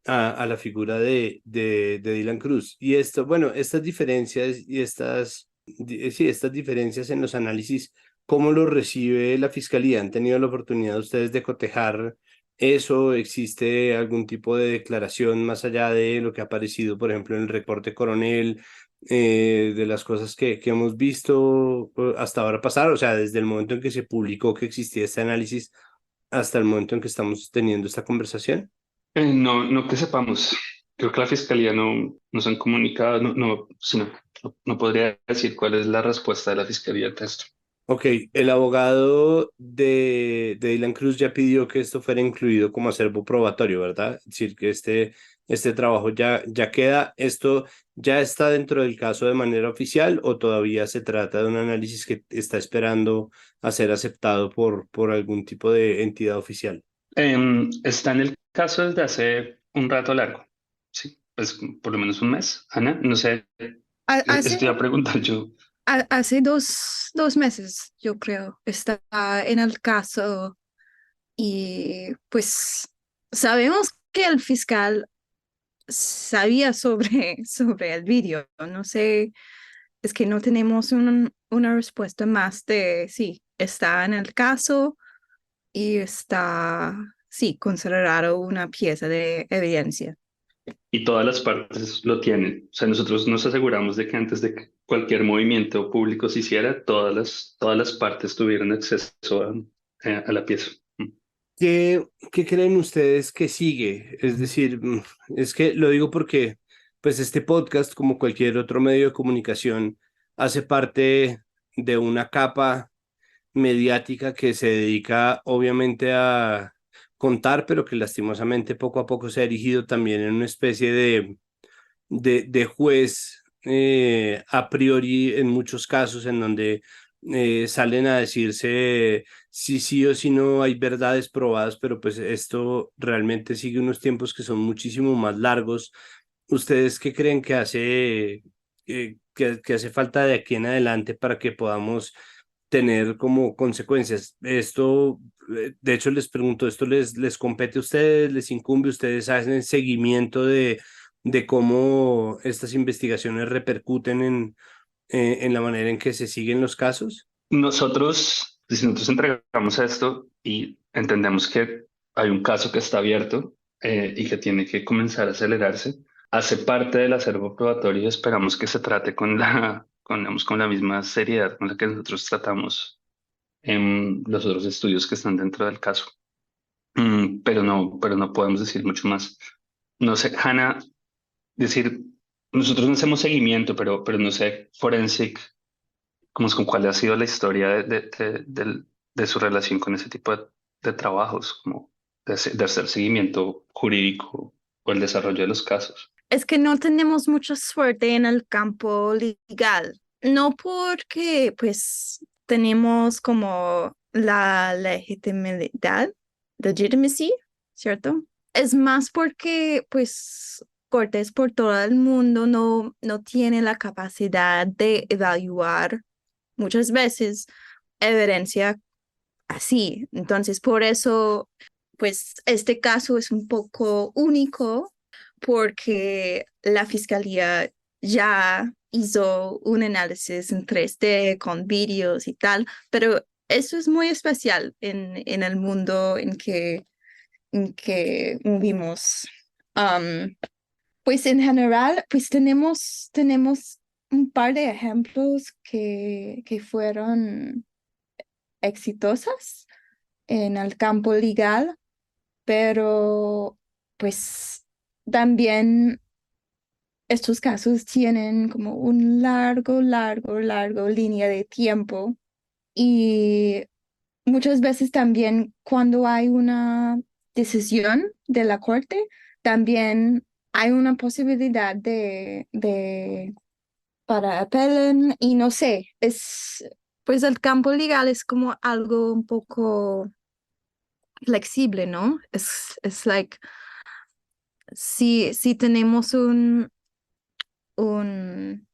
a la figura de Dylan Cruz. Y esto, bueno, estas diferencias y sí, estas diferencias en los análisis, ¿cómo lo recibe la Fiscalía? ¿Han tenido la oportunidad ustedes de cotejar eso? ¿Existe algún tipo de declaración más allá de lo que ha aparecido, por ejemplo, en el reporte coronel de las cosas que hemos visto hasta ahora pasar, o sea, desde el momento en que se publicó que existía este análisis hasta el momento en que estamos teniendo esta conversación? No, no que sepamos. Creo que la fiscalía no nos han comunicado, no podría decir cuál es la respuesta de la fiscalía ante esto. Ok, el abogado de Dylan Cruz ya pidió que esto fuera incluido como acervo probatorio, ¿verdad? Es decir, que este trabajo ya queda. ¿Esto ya está dentro del caso de manera oficial o todavía se trata de un análisis que está esperando a ser aceptado por algún tipo de entidad oficial? Está en el caso desde hace un rato largo, sí, pues por lo menos un mes. Ana, no sé, Hace, esto iba a preguntar yo. hace dos meses, yo creo, está en el caso y pues sabemos que el fiscal sabía sobre el vídeo. No sé, es que no tenemos una respuesta más de sí, está en el caso y está, sí, considerado una pieza de evidencia. Y todas las partes lo tienen. O sea, nosotros nos aseguramos de que antes de que cualquier movimiento público se hiciera, todas las partes tuvieran acceso a la pieza. ¿Qué creen ustedes que sigue? Es decir, es que lo digo porque pues este podcast, como cualquier otro medio de comunicación, hace parte de una capa mediática que se dedica obviamente a contar, pero que lastimosamente poco a poco se ha erigido también en una especie de juez a priori en muchos casos en donde salen a decirse si sí o si no hay verdades probadas, pero pues esto realmente sigue unos tiempos que son muchísimo más largos. ¿Ustedes qué creen que que hace falta de aquí en adelante para que podamos tener como consecuencias? Esto, de hecho, les pregunto, ¿esto les compete a ustedes, les incumbe? ¿Ustedes hacen seguimiento de cómo estas investigaciones repercuten en la manera en que se siguen los casos? Si nosotros entregamos esto y entendemos que hay un caso que está abierto y que tiene que comenzar a acelerarse, hace parte del acervo probatorio y esperamos que se trate digamos, con la misma seriedad con la que nosotros tratamos en los otros estudios que están dentro del caso. Pero no podemos decir mucho más. No sé, Hannah, decir, nosotros no hacemos seguimiento, pero no sé, Forensic, como es con cuál ha sido la historia de su relación con ese tipo de trabajos, como de hacer seguimiento jurídico o el desarrollo de los casos. Es que no tenemos mucha suerte en el campo legal, no porque pues tenemos como la legitimidad, legitimacy, ¿cierto? Es más porque pues cortes por todo el mundo no tienen la capacidad de evaluar muchas veces evidencia así. Entonces, por eso, pues este caso es un poco único porque la fiscalía ya hizo un análisis en 3D con vídeos y tal, pero eso es muy especial en el mundo en que vivimos. Um, pues en general, pues tenemos un par de ejemplos que fueron exitosas en el campo legal, pero pues también estos casos tienen como un largo línea de tiempo y muchas veces también cuando hay una decisión de la corte, también hay una posibilidad para apelen y no sé, pues el campo legal es como algo un poco flexible, ¿no? Es like, si tenemos un, un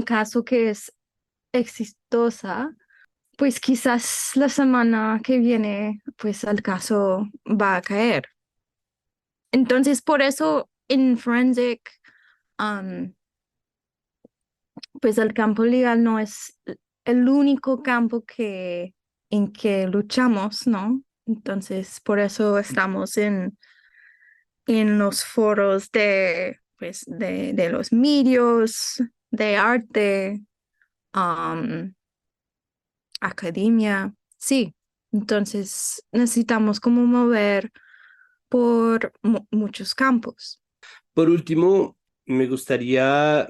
caso que es exitosa, pues quizás la semana que viene, pues el caso va a caer. Entonces, por eso en Forensic, um, pues el campo legal no es el único campo en que luchamos, ¿no? Entonces, por eso estamos en los foros pues, de los medios de arte, academia, sí. Entonces necesitamos como mover por muchos campos. Por último, me gustaría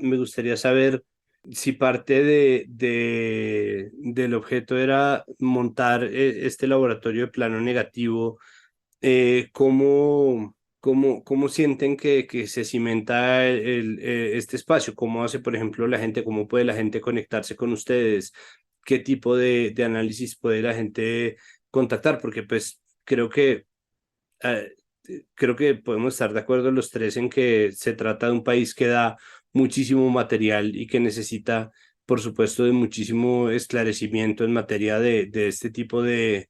saber si parte del objeto era montar este laboratorio de plano negativo. ¿Cómo sienten que se cimenta este espacio? ¿Cómo hace, por ejemplo, la gente, cómo puede la gente conectarse con ustedes? ¿Qué tipo de análisis puede la gente contactar? Porque pues eh, creo que podemos estar de acuerdo los tres en que se trata de un país que da muchísimo material y que necesita, por supuesto, de muchísimo esclarecimiento en materia de este tipo de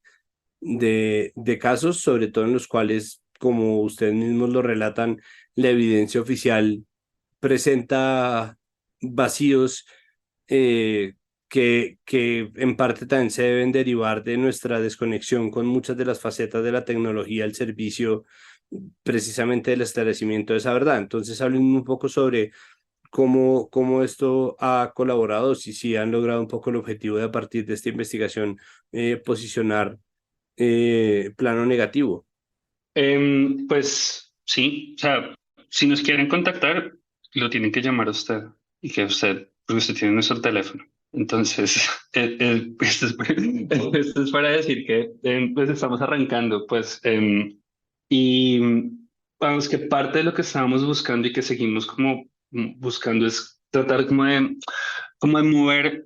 casos, sobre todo en los cuales, como ustedes mismos lo relatan, la evidencia oficial presenta vacíos eh, que en parte también se deben derivar de nuestra desconexión con muchas de las facetas de la tecnología al servicio precisamente del esclarecimiento de esa verdad. Entonces, hablen un poco sobre cómo esto ha colaborado, si han logrado un poco el objetivo de a partir de esta investigación posicionar plano negativo. Pues sí, o sea, si nos quieren contactar, lo tienen que llamar a usted y que porque usted tiene nuestro teléfono. Entonces, esto es para decir que pues estamos arrancando, pues, y vamos que parte de lo que estábamos buscando y que seguimos como buscando es tratar como de mover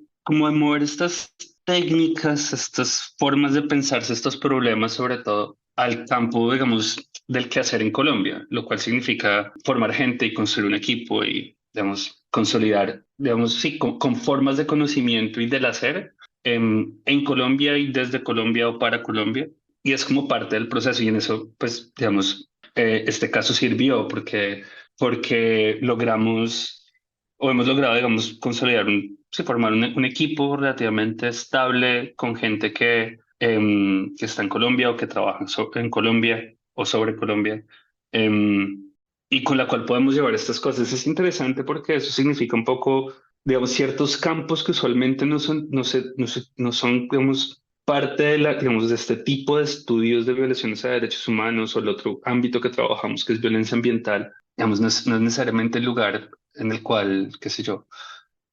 estas técnicas, estas formas de pensarse estos problemas, sobre todo al campo, digamos, del quehacer en Colombia, lo cual significa formar gente y construir un equipo y, digamos, consolidar, digamos, sí, con formas de conocimiento y del hacer en Colombia y desde Colombia o para Colombia. Y es como parte del proceso y en eso, pues, digamos, este caso sirvió porque logramos o hemos logrado, digamos, consolidar formar un equipo relativamente estable con gente que está en Colombia o que trabaja en Colombia o sobre Colombia, y con la cual podemos llevar estas cosas. Es interesante porque eso significa un poco, digamos, ciertos campos que usualmente no son, digamos, parte digamos, de este tipo de estudios de violaciones a derechos humanos o el otro ámbito que trabajamos, que es violencia ambiental. Digamos, no es necesariamente el lugar en el cual, qué sé yo,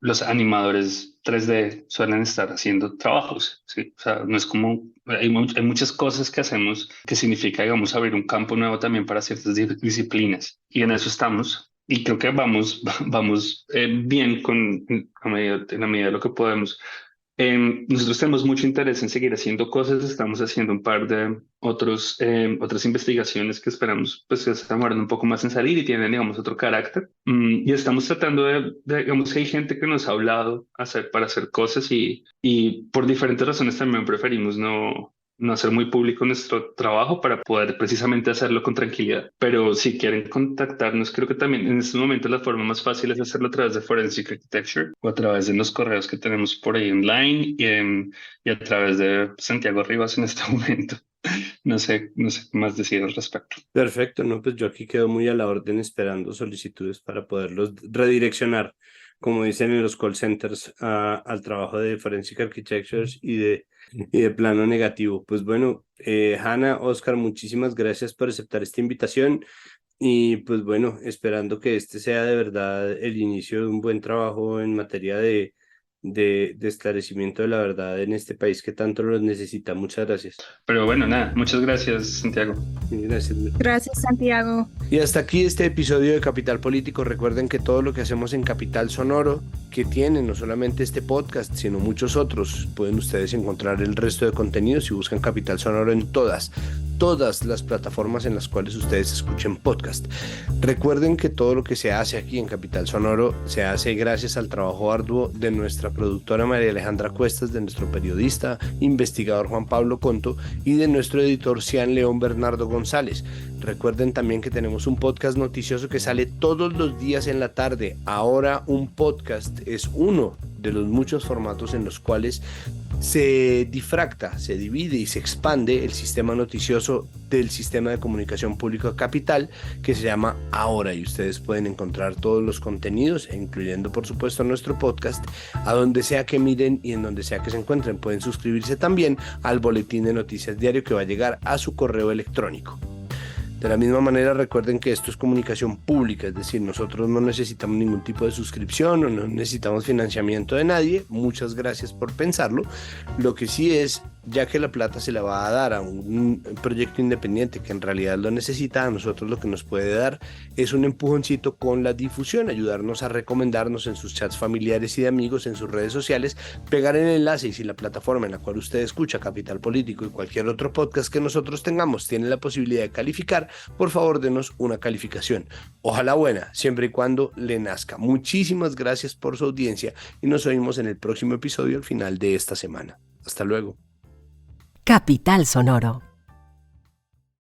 los animadores 3D suelen estar haciendo trabajos, ¿sí? O sea, no es como, hay muchas cosas que hacemos que significa, digamos, abrir un campo nuevo también para ciertas disciplinas. Y en eso estamos. Y creo que vamos bien en la medida de lo que podemos. Nosotros tenemos mucho interés en seguir haciendo cosas. Estamos haciendo un par de otras investigaciones que esperamos pues, que se demoran un poco más en salir y tienen, digamos, otro carácter. Y estamos tratando digamos, que hay gente que nos ha hablado para hacer cosas y por diferentes razones también preferimos no hacer muy público nuestro trabajo para poder precisamente hacerlo con tranquilidad. Pero si quieren contactarnos, creo que también en estos momentos la forma más fácil es hacerlo a través de Forensic Architecture o a través de los correos que tenemos por ahí online y a través de Santiago Rivas en este momento. No sé qué más decir al respecto. Perfecto, no, pues yo aquí quedo muy a la orden esperando solicitudes para poderlos redireccionar, como dicen en los call centers, al trabajo de Forensic Architectures y de plano negativo. Pues bueno, Hanna, Oscar, muchísimas gracias por aceptar esta invitación y pues bueno, esperando que este sea de verdad el inicio de un buen trabajo en materia de esclarecimiento de la verdad en este país que tanto lo necesita. Muchas gracias. Pero bueno, nada, muchas gracias, Santiago. Gracias. Gracias, Santiago. Y hasta aquí este episodio de Capital Político. Recuerden que todo lo que hacemos en Capital Sonoro, que tiene no solamente este podcast, sino muchos otros, pueden ustedes encontrar el resto de contenidos si buscan Capital Sonoro en todas las plataformas en las cuales ustedes escuchen podcast. Recuerden que todo lo que se hace aquí en Capital Sonoro se hace gracias al trabajo arduo de nuestra productora María Alejandra Cuestas, de nuestro periodista investigador Juan Pablo Conto y de nuestro editor Cian León Bernardo González. Recuerden también que tenemos un podcast noticioso que sale todos los días en la tarde. Ahora un podcast es uno de los muchos formatos en los cuales se difracta, se divide y se expande el sistema noticioso del sistema de comunicación pública Capital, que se llama Ahora, y ustedes pueden encontrar todos los contenidos, incluyendo por supuesto nuestro podcast, a donde sea que miren y en donde sea que se encuentren. Pueden suscribirse también al boletín de noticias diario que va a llegar a su correo electrónico. De la misma manera, recuerden que esto es comunicación pública, es decir, nosotros no necesitamos ningún tipo de suscripción o no necesitamos financiamiento de nadie. Muchas gracias por pensarlo. Lo que sí es, ya que la plata se la va a dar a un proyecto independiente que en realidad lo necesita, a nosotros lo que nos puede dar es un empujoncito con la difusión, ayudarnos a recomendarnos en sus chats familiares y de amigos, en sus redes sociales, pegar el enlace, y si la plataforma en la cual usted escucha Capital Político y cualquier otro podcast que nosotros tengamos tiene la posibilidad de calificar, por favor denos una calificación, ojalá buena, siempre y cuando le nazca. Muchísimas gracias por su audiencia y nos oímos en el próximo episodio al final de esta semana. Hasta luego. Capital Sonoro.